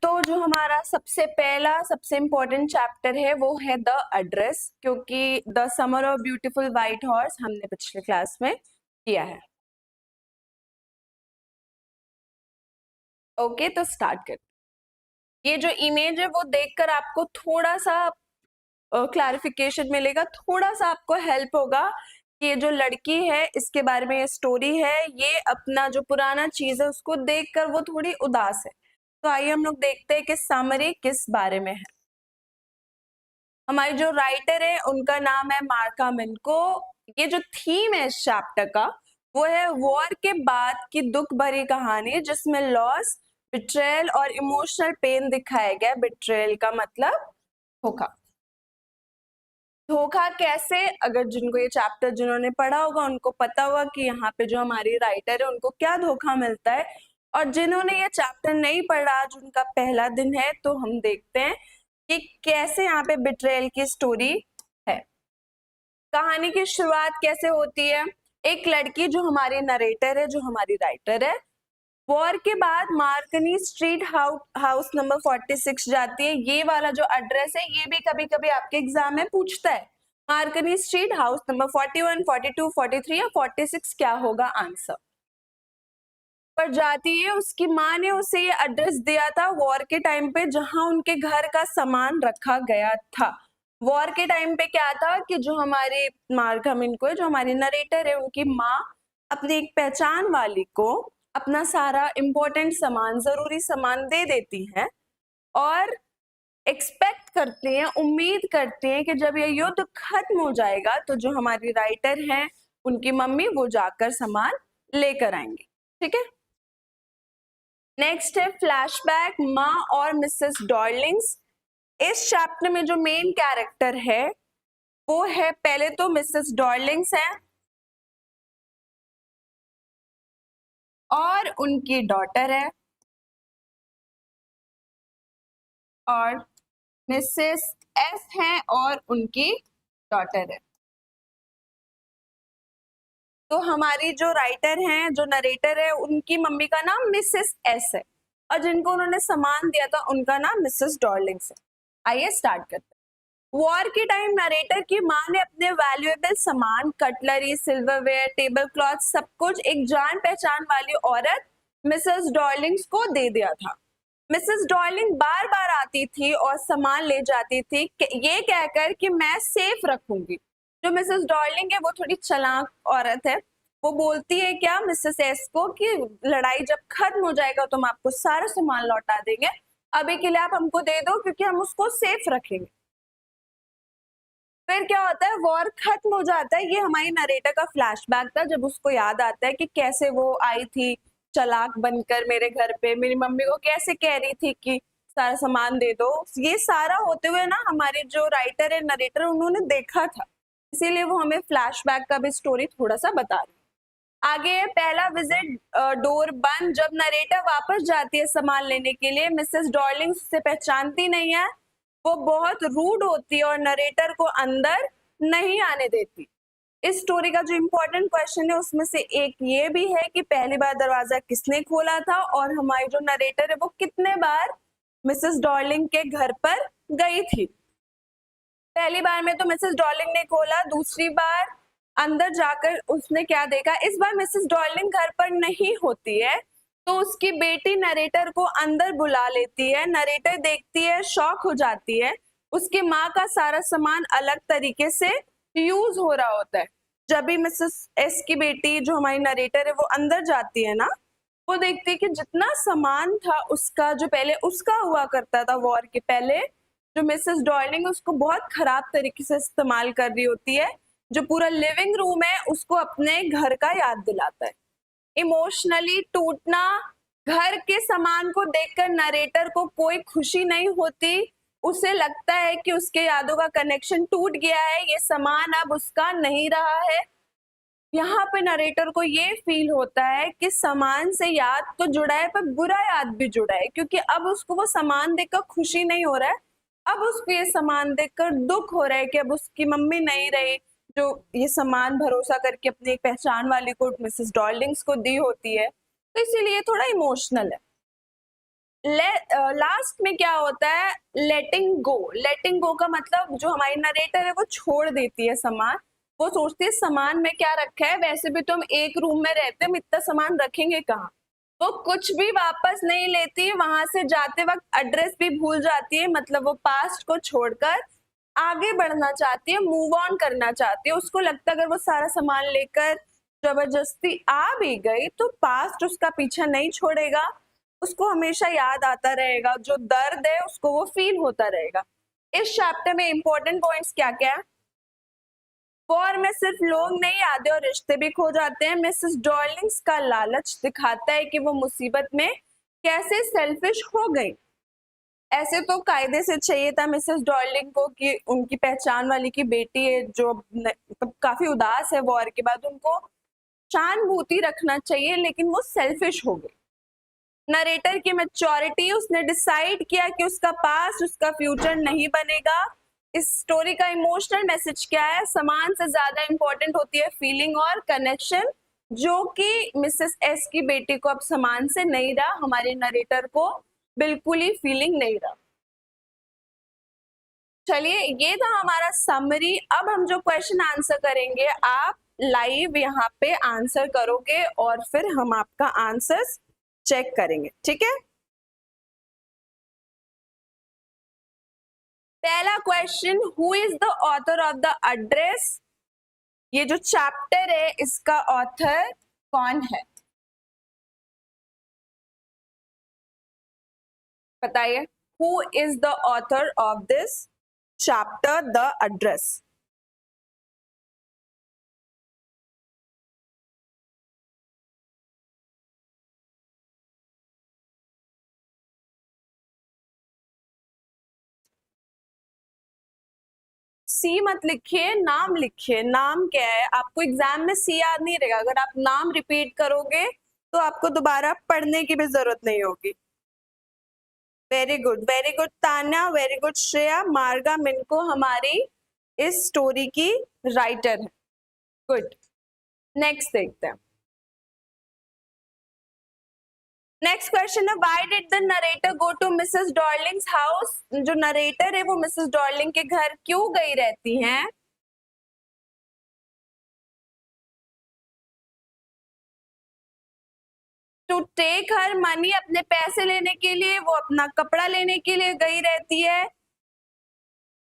तो जो हमारा सबसे पहला सबसे इम्पोर्टेंट चैप्टर है वो है द एड्रेस, क्योंकि the summer of beautiful white horse हमने पिछले क्लास में किया है। ओके, तो स्टार्ट कर। ये जो इमेज है वो देखकर आपको थोड़ा सा क्लैरिफिकेशन मिलेगा, थोड़ा सा आपको हेल्प होगा कि ये जो लड़की है इसके बारे में ये स्टोरी है, ये अपना जो पुराना चीज है उसको देखकर वो थोड़ी उदास है। तो आइए हम लोग देखते हैं कि समरी किस बारे में है। हमारे जो राइटर है उनका नाम है मार्का मिनको। ये जो थीम है इस चैप्टर का वो है वॉर के बाद की दुख भरी कहानी, जिसमें लॉस, बिट्रेयल और इमोशनल पेन दिखाया गया। बिट्रेयल का मतलब धोखा। धोखा कैसे, अगर जिनको ये चैप्टर जिन्होंने पढ़ा होगा उनको पता होगा कि यहाँ पे जो हमारी राइटर है उनको क्या धोखा मिलता है। और जिन्होंने ये चैप्टर नहीं पढ़ा, आज उनका पहला दिन है, तो हम देखते हैं कि कैसे यहाँ पे बिट्रेयल की स्टोरी है। कहानी की शुरुआत कैसे होती है। एक लड़की जो हमारी नरेटर है, जो हमारी राइटर है, वॉर के बाद मार्कनी स्ट्रीट हाउस नंबर 46 जाती है। ये वाला जो एड्रेस है ये भी कभी कभी आपके एग्जाम में पूछता है। मार्कनी स्ट्रीट हाउस नंबर 41, 42, 43 या 46 क्या होगा आंसर। पर जाती है, उसकी माँ ने उसे ये एड्रेस दिया था वॉर के टाइम पे, जहां उनके घर का सामान रखा गया था। वॉर के टाइम पे क्या था कि जो हमारे मार्कम इनको है, जो हमारी नरेटर है, उनकी माँ अपनी एक पहचान वाली को अपना सारा इम्पोर्टेंट सामान, जरूरी सामान दे देती हैं और एक्सपेक्ट करते हैं, उम्मीद करते हैं कि जब ये युद्ध खत्म हो जाएगा तो जो हमारी राइटर हैं उनकी मम्मी वो जाकर सामान लेकर आएंगे। ठीक है। नेक्स्ट है फ्लैशबैक, माँ और मिसेस डॉर्लिंग्स। इस चैप्टर में जो मेन कैरेक्टर है वो है, पहले तो मिसेस डॉर्लिंग्स है और उनकी डॉटर है, और मिसेस एस है और उनकी डॉटर है। तो हमारी जो राइटर हैं, जो नरेटर है, उनकी मम्मी का नाम मिसेस एस है और जिनको उन्होंने सामान दिया था उनका नाम मिसेस डॉर्लिंग्स है। आइए स्टार्ट करते हैं। वॉर के टाइम नरेटर की माँ ने अपने वैल्यूएबल सामान, कटलरी, सिल्वरवेयर, टेबल क्लॉथ, सब कुछ एक जान पहचान वाली औरत मिसेस डॉर्लिंग्स को दे दिया था। मिसेस डॉर्लिंग बार बार आती थी और सामान ले जाती थी, ये कहकर कि मैं सेफ रखूंगी। जो मिसेस डॉर्लिंग है वो थोड़ी चालाक औरत है। वो बोलती है क्या मिसेस एस को कि लड़ाई जब खत्म हो जाएगा तो हम आपको सारा सामान लौटा देंगे, अभी के लिए आप हमको दे दो क्योंकि हम उसको सेफ रखेंगे। फिर क्या होता है, वॉर खत्म हो जाता है। ये हमारी नरेटर का फ्लैशबैक था, जब उसको याद आता है कि कैसे वो आई थी चालाक बनकर मेरे घर पे, मेरी मम्मी को कैसे कह रही थी कि सारा सामान दे दो। ये सारा होते हुए ना हमारे जो राइटर है, नरेटर, उन्होंने देखा था, इसीलिए वो हमें फ्लैशबैक का भी स्टोरी थोड़ा सा बता रही है। आगे पहला विजिट, डोर बंद। जब नरेटर वापस जाती है सामान लेने के लिए, मिसेस डॉर्लिंग उसे पहचानती नहीं है, वो बहुत रूड होती है और नरेटर को अंदर नहीं आने देती। इस स्टोरी का जो इम्पोर्टेंट क्वेश्चन है उसमें से एक ये भी है कि पहली बार दरवाजा किसने खोला था और हमारी जो नरेटर है वो कितने बार मिसेस डॉर्लिंग के घर पर गई थी। पहली बार में तो मिसेस डॉर्लिंग ने खोला, दूसरी बार अंदर जाकर उसने क्या देखा, इस बार मिसेस डॉर्लिंग घर पर नहीं होती है तो उसकी बेटी नरेटर को अंदर बुला लेती है। नरेटर देखती है, शॉक हो जाती है, उसकी माँ का सारा सामान अलग तरीके से यूज हो रहा होता है। जब भी मिसेस एस की बेटी जो हमारी नरेटर है वो अंदर जाती है ना, वो देखती है कि जितना सामान था उसका, जो पहले उसका हुआ करता था वॉर के पहले, जो मिसेस डॉर्लिंग उसको बहुत खराब तरीके से इस्तेमाल कर रही होती है। जो पूरा लिविंग रूम है उसको अपने घर का याद दिलाता है। इमोशनली टूटना, घर के सामान को देखकर नरेटर को कोई खुशी नहीं होती, उसे लगता है कि उसके यादों का कनेक्शन टूट गया है, ये सामान अब उसका नहीं रहा है। यहाँ पे नरेटर को ये फील होता है कि सामान से याद तो जुड़ा है पर बुरा याद भी जुड़ा है, क्योंकि अब उसको वो सामान देखकर खुशी नहीं हो रहा है, अब उसको ये सामान देखकर दुख हो रहा है कि अब उसकी मम्मी नहीं रही, जो ये सामान भरोसा करके अपनी एक पहचान वाली को, मिसेस डॉर्लिंग्स को दी होती है, तो इसीलिए थोड़ा इमोशनल है। लास्ट में क्या होता है, लेटिंग गो। लेटिंग गो का मतलब जो हमारी नरेटर है वो छोड़ देती है सामान, वो सोचती है सामान में क्या रखा है, वैसे भी तो हम एक रूम में रहते हैं, हम इतना सामान रखेंगे कहाँ। वो कुछ भी वापस नहीं लेती, वहां से जाते वक्त एड्रेस भी भूल जाती है, मतलब वो पास्ट को छोड़कर आगे बढ़ना चाहती है, मूव ऑन करना चाहती है। उसको लगता है अगर वो सारा सामान लेकर जबरदस्ती आ भी गई तो पास्ट उसका पीछा नहीं छोड़ेगा, उसको हमेशा याद आता रहेगा, जो दर्द है उसको वो फील होता रहेगा। इस चैप्टर में इंपॉर्टेंट पॉइंट्स क्या क्या है? वॉर में सिर्फ लोग नहीं आते और रिश्ते भी खो जाते हैं। मिसेस डॉर्लिंग्स का लालच दिखाता है कि वो मुसीबत में कैसे सेल्फिश हो गई। ऐसे तो कायदे से चाहिए था मिसेस डॉर्लिंग को कि उनकी पहचान वाली की बेटी है जो मतलब काफी उदास है वॉर के बाद, उनको सहानुभूति रखना चाहिए, लेकिन वो सेल्फिश हो गई। नरेटर की मैच्योरिटी, उसने डिसाइड किया कि उसका पास्ट उसका फ्यूचर नहीं बनेगा। इस स्टोरी का इमोशनल मैसेज क्या है? सामान से ज्यादा इंपॉर्टेंट होती है फीलिंग और कनेक्शन, जो कि मिसेस एस की बेटी को अब सामान से नहीं रहा, हमारे नरेटर को बिल्कुल ही फीलिंग नहीं रहा। चलिए, ये था हमारा समरी। अब हम जो क्वेश्चन आंसर करेंगे, आप लाइव यहाँ पे आंसर करोगे और फिर हम आपका आंसर्स चेक करेंगे, ठीक है? पहला question, who is the author of the address? ये जो चैप्टर है इसका ऑथर कौन है, बताइए। Who is the author of this chapter, the address? C मत लिखिए, नाम लिखिए। नाम क्या है? आपको एग्जाम में सी याद नहीं रहेगा, अगर आप नाम रिपीट करोगे तो आपको दोबारा पढ़ने की भी जरूरत नहीं होगी। Very good, very good Tanya, very good Shreya. मार्गा मिनको हमारी इस स्टोरी की राइटर है। गुड, नेक्स्ट देखते हैं। नेक्स्ट क्वेश्चन है, why did the narrator go to Mrs Dorling's house? जो नरेटर है वो मिसेस डॉर्लिंग के घर क्यों गई रहती हैं? टू टेक हर मनी, अपने पैसे लेने के लिए, वो अपना कपड़ा लेने के लिए गई रहती है,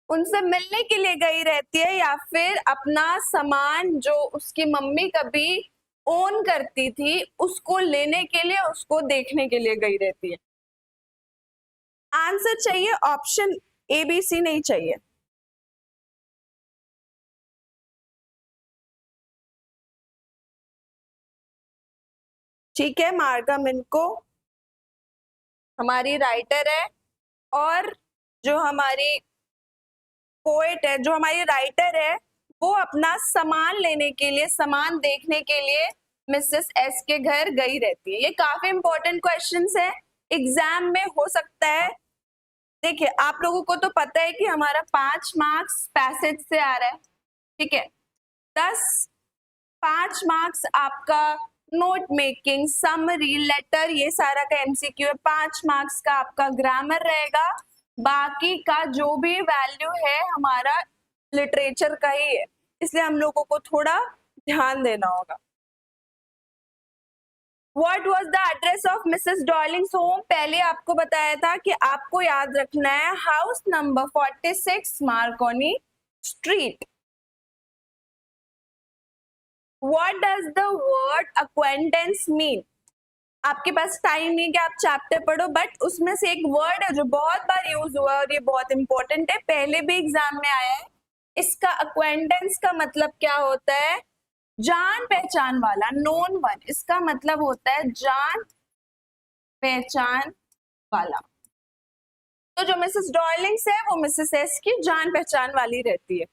उनसे मिलने के लिए गई रहती है, या फिर अपना सामान जो उसकी मम्मी कभी ओन करती थी उसको लेने के लिए, उसको देखने के लिए गई रहती है? आंसर चाहिए ऑप्शन ए बी सी, नहीं चाहिए। ठीक है, मार्गा मिनको हमारी राइटर है, और जो हमारी पोएट है, जो हमारी राइटर है, वो अपना सामान लेने के लिए, सामान देखने के लिए मिसेस एस के घर गई रहती है। ये काफी इंपॉर्टेंट क्वेश्चंस है, एग्जाम में हो सकता है। देखिए, आप लोगों को तो पता है कि हमारा 5 मार्क्स पैसेज से आ रहा है, ठीक है? 10 5 मार्क्स आपका नोट मेकिंग, समरी, लेटर, ये सारा का एमसीक्यू है। 5 मार्क्स का आपका ग्रामर रहेगा, बाकी का जो भी वैल्यू है हमारा लिटरेचर का ही है, इसलिए हम लोगों को थोड़ा ध्यान देना होगा। What was the address of Mrs. Darling's home? पहले आपको बताया था कि आपको याद रखना है house number 46 Markovnikov street. What does the word acquaintance mean? आपके पास टाइम नहीं कि आप चैप्टर पढ़ो, बट उसमें से एक वर्ड है जो बहुत बार यूज हुआ है और ये बहुत इंपॉर्टेंट है, पहले भी एग्जाम में आया है। इसका अक्वेंटेंस का मतलब क्या होता है? जान पहचान वाला, नोन वन। इसका मतलब होता है जान पहचान वाला। तो जो मिसेस डॉर्लिंग्स है वो मिसेस एस की जान पहचान वाली रहती है।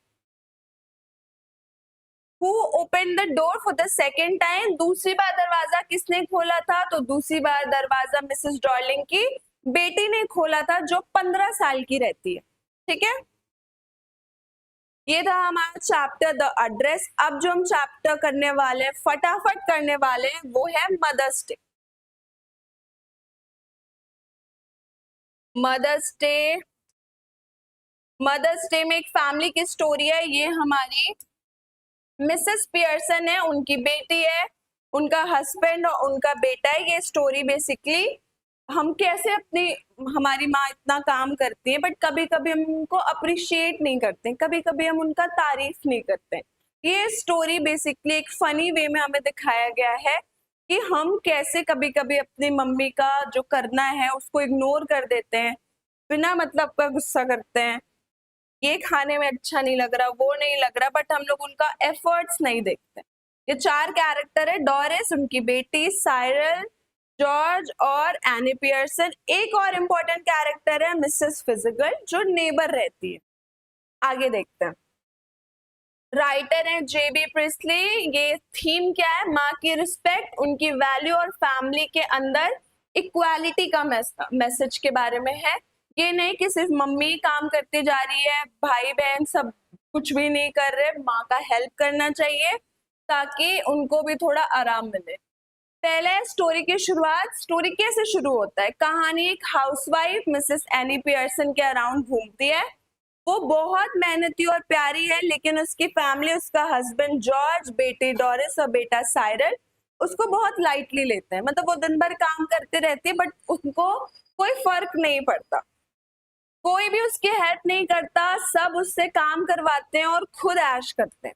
Who opened the door for the second time? दूसरी बार दरवाजा किसने खोला था? तो दूसरी बार दरवाजा मिसेस डॉर्लिंग की बेटी ने खोला था, जो 15 साल की रहती है, ठीक है? ये था हमारा चैप्टर द एड्रेस। अब जो हम चैप्टर करने वाले हैं, फटाफट करने वाले हैं, वो है मदर्स डे। मदर्स डे में एक फैमिली की स्टोरी है। ये हमारी मिसेस पियर्सन है, उनकी बेटी है, उनका हस्बैंड और उनका बेटा है। ये स्टोरी बेसिकली हम कैसे हमारी माँ इतना काम करती है बट कभी कभी हम उनको अप्रिशिएट नहीं करते, कभी कभी हम उनका तारीफ नहीं करते। ये स्टोरी बेसिकली एक फनी वे में हमें दिखाया गया है कि हम कैसे कभी कभी अपनी मम्मी का जो करना है उसको इग्नोर कर देते हैं, बिना मतलब का गुस्सा करते हैं, ये खाने में अच्छा नहीं लग रहा, वो नहीं लग रहा, बट हम लोग उनका एफर्ट्स नहीं देखते। ये 4 कैरेक्टर है, डोरिस, उनकी बेटी, साइरल, जॉर्ज और एनी पियर्सन। एक और इम्पोर्टेंट कैरेक्टर है मिसेस फिजिकल, जो नेबर रहती है। आगे देखते हैं। राइटर है जेबी प्रिस्ली। ये थीम क्या है? माँ की रिस्पेक्ट, उनकी वैल्यू और फैमिली के अंदर इक्वालिटी का मैसेज के बारे में है। ये नहीं कि सिर्फ मम्मी काम करती जा रही है, भाई बहन सब कुछ भी नहीं कर रहे, माँ का हेल्प करना चाहिए ताकि उनको भी थोड़ा आराम मिले। पहले स्टोरी की शुरुआत, स्टोरी कैसे शुरू होता है? कहानी एक हाउसवाइफ मिसेस एनी पियर्सन के अराउंड घूमती है। वो बहुत मेहनती और प्यारी है, लेकिन उसकी फैमिली, उसका हस्बैंड जॉर्ज, बेटी डोरिस और बेटा साइरल उसको बहुत लाइटली लेते हैं। मतलब वो दिन भर काम करते रहते हैं बट उनको कोई फर्क नहीं पड़ता, कोई भी उसकी हेल्प नहीं करता, सब उससे काम करवाते हैं और खुद ऐश करते हैं।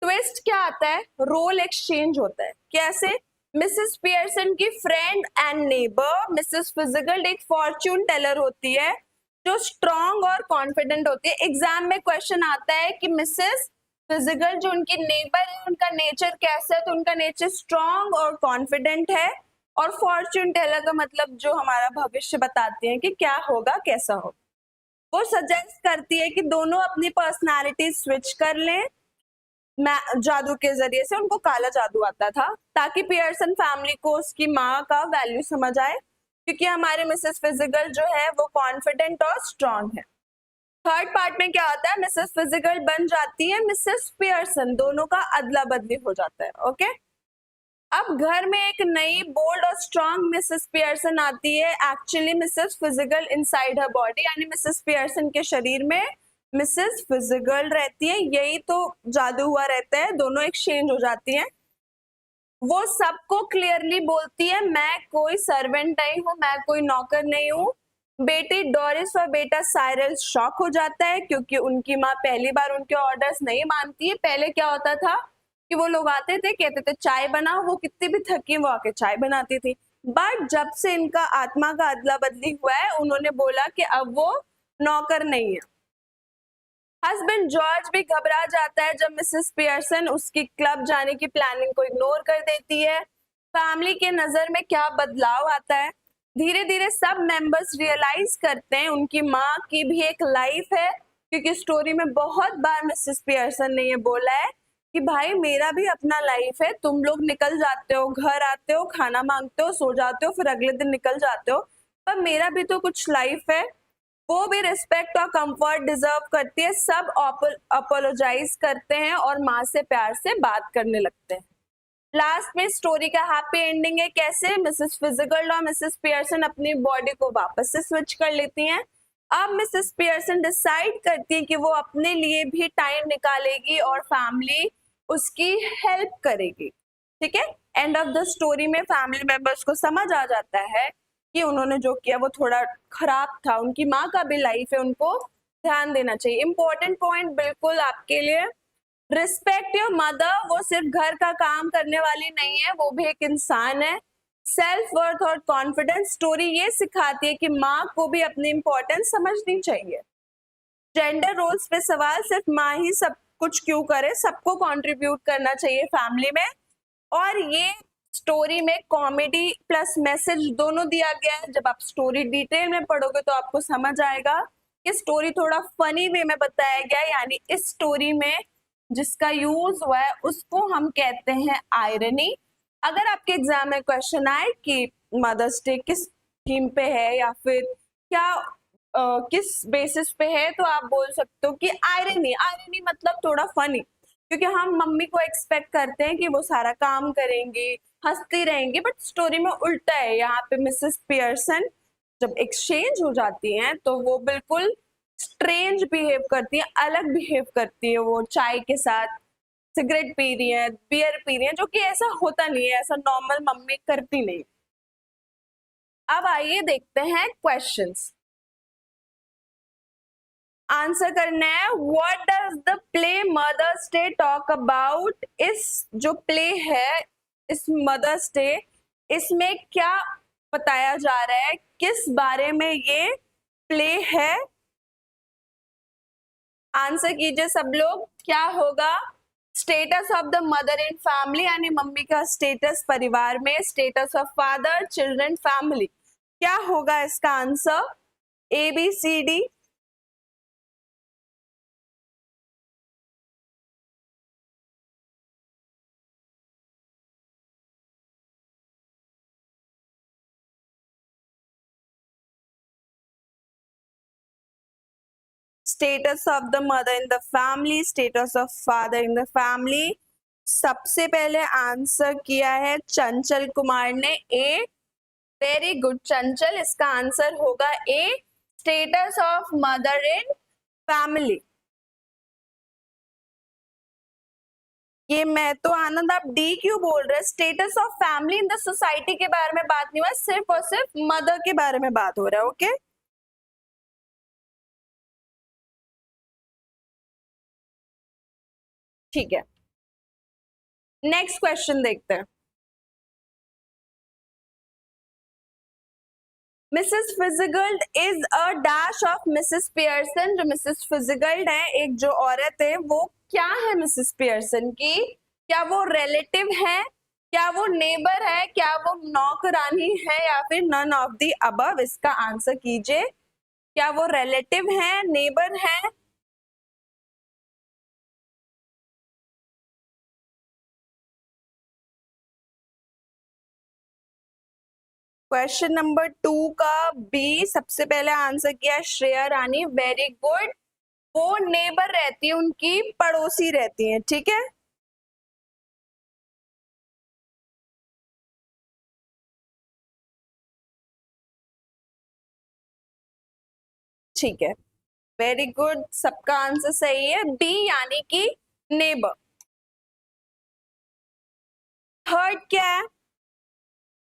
ट्विस्ट क्या आता है? रोल एक्सचेंज होता है। कैसे? मिसेस पियर्सन की friend and neighbour Mrs physical एक फॉर्च्यून टेलर होती है जो स्ट्रॉन्ग और कॉन्फिडेंट होती है। एग्जाम में क्वेश्चन आता है कि मिसेस फिजिकल जो उनकी नेबर है उनका नेचर कैसा है, तो उनका नेचर स्ट्रॉन्ग और कॉन्फिडेंट है। और फॉर्च्यून टेलर का मतलब जो हमारा भविष्य बताती है कि क्या होगा, कैसा होगा। वो सजेस्ट करती है कि दोनों अपनी पर्सनालिटी स्विच कर लें। जादू के जरिए से उनको काला जादू आता था ताकि पियर्सन फैमिली को उसकी माँ का वैल्यू समझ आए, क्योंकि हमारे मिसेस फिजिकल जो है वो कॉन्फिडेंट और स्ट्रॉन्ग है। थर्ड पार्ट में क्या होता है? मिसेस फिजिकल बन जाती है मिसेस पियर्सन, दोनों का अदला बदली हो जाता है। ओके, अब घर में एक नई बोल्ड और स्ट्रॉन्ग मिसेस पियर्सन आती है। एक्चुअली मिसेस फिजिकल इनसाइड हर बॉडी, यानी मिसेस पियर्सन के शरीर में मिसेस फिजिकल रहती है। यही तो जादू हुआ रहता है, दोनों एक्सचेंज हो जाती हैं। वो सबको क्लियरली बोलती है मैं कोई सर्वेंट नहीं हूँ, मैं कोई नौकर नहीं हूँ। बेटी डोरिस और बेटा साइरल शॉक हो जाता है क्योंकि उनकी माँ पहली बार उनके ऑर्डर्स नहीं मानती है। पहले क्या होता था कि वो लोग आते थे, कहते थे चाय बनाओ, वो कितनी भी थकी वो आके चाय बनाती थी। बट जब से इनका आत्मा का अदला बदली हुआ है, उन्होंने बोला कि अब वो नौकर नहीं है। हस्बैंड जॉर्ज भी घबरा जाता है जब मिसेस पियर्सन उसकी क्लब जाने की प्लानिंग को इग्नोर कर देती है। फैमिली के नजर में क्या बदलाव आता है? धीरे धीरे सब मेंबर्स रियलाइज करते हैं उनकी माँ की भी एक लाइफ है, क्योंकि स्टोरी में बहुत बार मिसेस पियर्सन ने ये बोला है कि भाई मेरा भी अपना लाइफ है, तुम लोग निकल जाते हो, घर आते हो, खाना मांगते हो, सो जाते हो, फिर अगले दिन निकल जाते हो, पर मेरा भी तो कुछ लाइफ है। वो भी रिस्पेक्ट और कंफर्ट डिजर्व करती है। सब अपोलोजाइज करते हैं और माँ से प्यार से बात करने लगते हैं। लास्ट में स्टोरी का हैप्पी एंडिंग है। कैसे? मिसेस फिजिकल और मिसेस पियर्सन अपनी बॉडी को वापस से स्विच कर लेती हैं। अब मिसेस पियर्सन डिसाइड करती है कि वो अपने लिए भी टाइम निकालेगी और फैमिली उसकी हेल्प करेगी। ठीक है, एंड ऑफ द स्टोरी में फैमिली मेंबर्स को समझ आ जाता है कि उन्होंने जो किया वो थोड़ा खराब था, उनकी माँ का भी लाइफ है, उनको ध्यान देना चाहिए। इंपॉर्टेंट पॉइंट बिल्कुल आपके लिए, रिस्पेक्ट योर मदर। वो सिर्फ घर का काम करने वाली नहीं है, वो भी एक इंसान है। सेल्फ वर्थ और कॉन्फिडेंस। स्टोरी ये सिखाती है कि माँ को भी अपनी इंपॉर्टेंस समझनी चाहिए। जेंडर रोल्स पे सवाल, सिर्फ माँ ही सब कुछ क्यों करे, सबको कंट्रीब्यूट करना चाहिए फैमिली में। और ये स्टोरी में कॉमेडी प्लस मैसेज दोनों दिया गया है। जब आप स्टोरी डिटेल में पढ़ोगे तो आपको समझ आएगा कि स्टोरी थोड़ा फनी वे में बताया गया है, यानी इस स्टोरी में जिसका यूज हुआ है उसको हम कहते हैं आयरनी। अगर आपके एग्जाम में क्वेश्चन आए कि मदर्स डे किस थीम पे है या फिर क्या किस बेसिस पे है, तो आप बोल सकते हो कि आयरनी। आयरनी मतलब थोड़ा फनी, क्योंकि हम मम्मी को एक्सपेक्ट करते हैं कि वो सारा काम करेंगी, हंसती रहेंगी, बट स्टोरी में उल्टा है। यहाँ पे मिसेस पियर्सन जब एक्सचेंज हो जाती हैं तो वो बिल्कुल स्ट्रेंज बिहेव करती हैं, अलग बिहेव करती है। वो चाय के साथ सिगरेट पी रही है, बियर पी रही है, जो कि ऐसा होता नहीं है, ऐसा नॉर्मल मम्मी करती नहीं। अब आइए देखते हैं क्वेश्चंस। आंसर करना है। What does the play Mother's Day talk about? इस जो प्ले है, इस मदर्स डे, इसमें क्या बताया जा रहा है, किस बारे में ये प्ले है? आंसर कीजिए सब लोग, क्या होगा? Status of the mother in family, यानी मम्मी का स्टेटस परिवार में, status of father, children, family. क्या होगा इसका answer? A B C D? Status of the mother in the family, status of father in the family. सबसे पहले answer किया है चंचल कुमार ने ए। वेरी गुड चंचल, इसका आंसर होगा A, status of mother in family. ये मैं तो आनंद, आप डी क्यों बोल रहे हैं? Status of family in the society के बारे में बात नहीं हुआ, सिर्फ और सिर्फ मदर के बारे में बात हो रहा है। ओके, ठीक है, नेक्स्ट क्वेश्चन देखते हैं। Mrs Fitzgerald is a dash of Mrs Pearson. जो मिसेस फिजिगल्ड है, एक जो औरत है, वो क्या है मिसेस पियर्सन की? क्या वो रिलेटिव है, क्या वो नेबर है, क्या वो नौकरानी है, या फिर नन ऑफ द अबव? इसका आंसर कीजिए। क्या वो रिलेटिव है, नेबर है? क्वेश्चन नंबर 2 का बी सबसे पहले आंसर किया श्रेया रानी। वेरी गुड, वो नेबर रहती है, उनकी पड़ोसी रहती है। ठीक है, ठीक है, वेरी गुड, सबका आंसर सही है बी, यानी कि नेबर। थर्ड क्या है?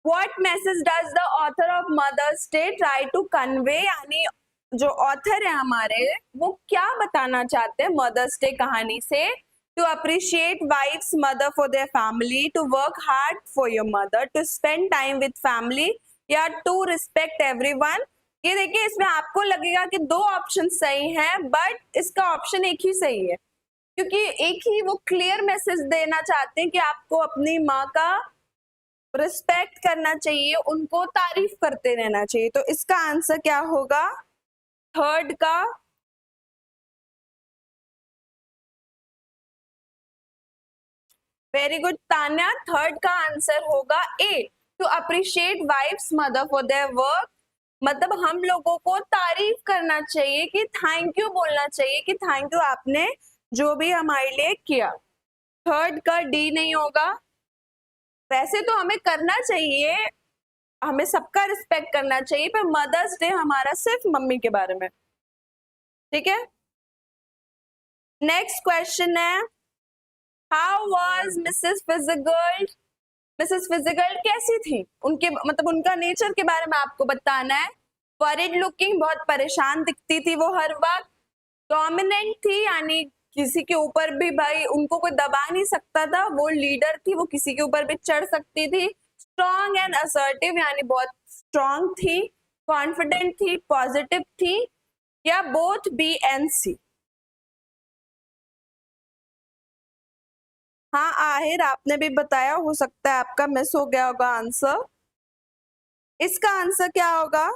What message does the author of Mother's Day try to convey? यानी जो ऑथर है हमारे, वो क्या बताना चाहते हैं मदर्स डे कहानी से? To appreciate wife's mother for their family, to work hard for your mother, to spend time with family, या टू रिस्पेक्ट एवरीवन। ये देखिए, इसमें आपको लगेगा कि दो ऑप्शन सही हैं, बट इसका ऑप्शन एक ही सही है, क्योंकि एक ही वो क्लियर मैसेज देना चाहते हैं कि आपको अपनी माँ का रिस्पेक्ट करना चाहिए, उनको तारीफ करते रहना चाहिए। तो इसका आंसर क्या होगा थर्ड का? वेरी गुड तान्या, थर्ड का आंसर होगा A, to appreciate wife's mother for their work. मतलब हम लोगों को तारीफ करना चाहिए, कि थैंक यू बोलना चाहिए, कि थैंक यू आपने जो भी हमारे लिए किया। थर्ड का डी नहीं होगा। वैसे तो हमें करना चाहिए, हमें सबका रिस्पेक्ट करना चाहिए, पर मदर्स डे हमारा सिर्फ मम्मी के बारे में। ठीक है, नेक्स्ट क्वेश्चन है, हाउ वाज मिसेस फिजिगल्ड? मिसेस फिजिगल्ड कैसी थी? उनके मतलब उनका नेचर के बारे में आपको बताना है। वरिड लुकिंग, बहुत परेशान दिखती थी वो हर वक्त। डोमिनेंट थी, यानी किसी के ऊपर भी भाई उनको कोई दबा नहीं सकता था, वो लीडर थी, वो किसी के ऊपर भी चढ़ सकती थी। स्ट्रॉन्ग एंड असर्टिव, यानी बहुत स्ट्रॉन्ग थी। कॉन्फिडेंट थी, पॉजिटिव थी, या बोथ बी एंड सी? हाँ आहिर, आपने भी बताया, हो सकता है आपका मिस हो गया होगा आंसर। इसका आंसर क्या होगा?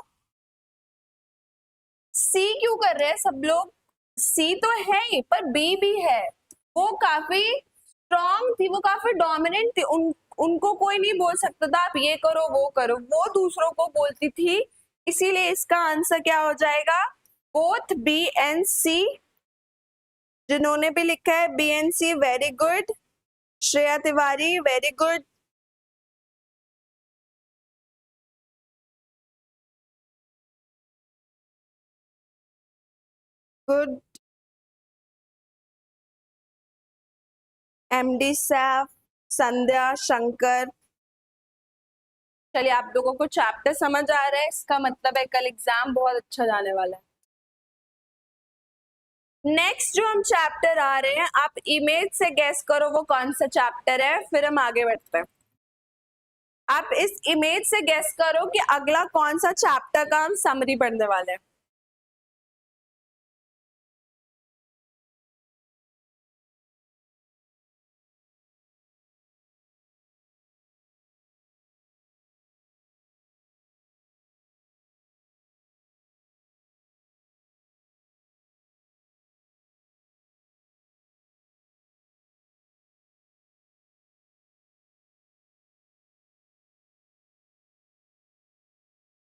सी क्यों कर रहे हैं सब लोग? सी तो है ही, पर बी भी है। वो काफी स्ट्रॉन्ग थी, वो काफी डोमिनेंट थी, उनको कोई नहीं बोल सकता था आप ये करो वो करो, वो दूसरों को बोलती थी। इसीलिए इसका आंसर क्या हो जाएगा? Both B and C. जिन्होंने भी लिखा है B and C, very good. Shreya Tiwari, very good. Good, MD Saif, Sandhya, Shankar. चलिए, आप लोगों को चैप्टर समझ आ रहा है, इसका मतलब है कल एग्जाम बहुत अच्छा जाने वाला है। नेक्स्ट जो हम चैप्टर आ रहे हैं, आप इमेज से गेस करो वो कौन सा चैप्टर है, फिर हम आगे बढ़ते हैं। आप इस इमेज से गेस करो कि अगला कौन सा चैप्टर का हम समरी पढ़ने वाले हैं।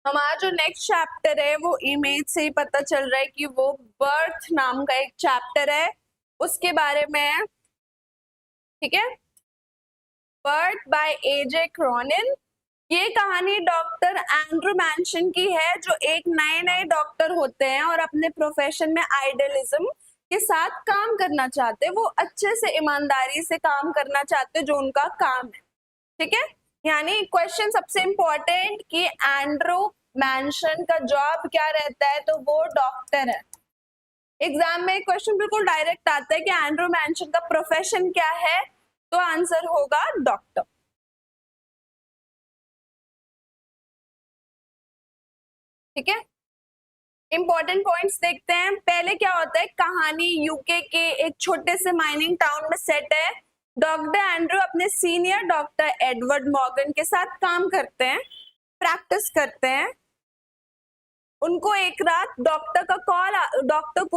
हमारा जो नेक्स्ट चैप्टर है वो इमेज से ही पता चल रहा है कि वो बर्थ नाम का एक चैप्टर है, उसके बारे में है। ठीक है, बर्थ बाय एजे क्रॉनिन। ये कहानी डॉक्टर एंड्रू मैंशन की है, जो एक नए नए डॉक्टर होते हैं और अपने प्रोफेशन में आइडियलिज्म के साथ काम करना चाहते हैं। वो अच्छे से ईमानदारी से काम करना चाहते हैं जो उनका काम है। ठीक है, यानी क्वेश्चन सबसे इंपॉर्टेंट कि एंड्रू मैंशन का जॉब क्या रहता है, तो वो डॉक्टर है। एग्जाम में क्वेश्चन बिल्कुल डायरेक्ट आता है कि एंड्रू मैंशन का प्रोफेशन क्या है, तो आंसर होगा डॉक्टर। ठीक है, इंपॉर्टेंट पॉइंट्स देखते हैं। पहले क्या होता है, कहानी यूके के एक छोटे से माइनिंग टाउन में सेट है। डॉक्टर एंड्रू अपने सीनियर डॉक्टर एडवर्ड मॉर्गन के साथ काम करते हैं, प्रैक्टिस करते हैं। उनको एक रात डॉक्टर को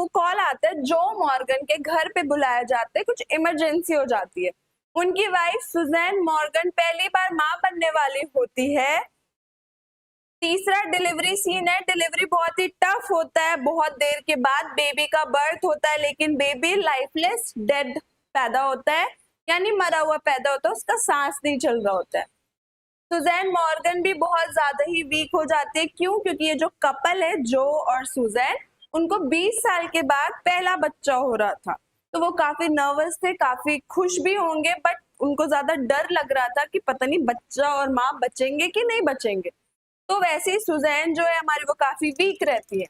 कॉल आता है, जो मॉर्गन के घर पे बुलाया जाता है, कुछ इमरजेंसी हो जाती है। उनकी वाइफ सुजैन मॉर्गन पहली बार मां बनने वाली होती है। तीसरा डिलीवरी सीन है। डिलीवरी बहुत ही टफ होता है, बहुत देर के बाद बेबी का बर्थ होता है, लेकिन बेबी लाइफलेस डेड पैदा होता है, यानी मरा हुआ पैदा होता है, उसका सांस नहीं चल रहा होता है। सुजैन मॉर्गन भी बहुत ज्यादा ही वीक हो जाती है। क्यों? क्योंकि ये जो कपल है, जो और सुजैन, उनको 20 साल के बाद पहला बच्चा हो रहा था, तो वो काफी नर्वस थे, काफी खुश भी होंगे, बट उनको ज्यादा डर लग रहा था कि पता नहीं बच्चा और माँ बचेंगे कि नहीं बचेंगे। तो वैसे ही सुजैन जो है हमारी, वो काफी वीक रहती है।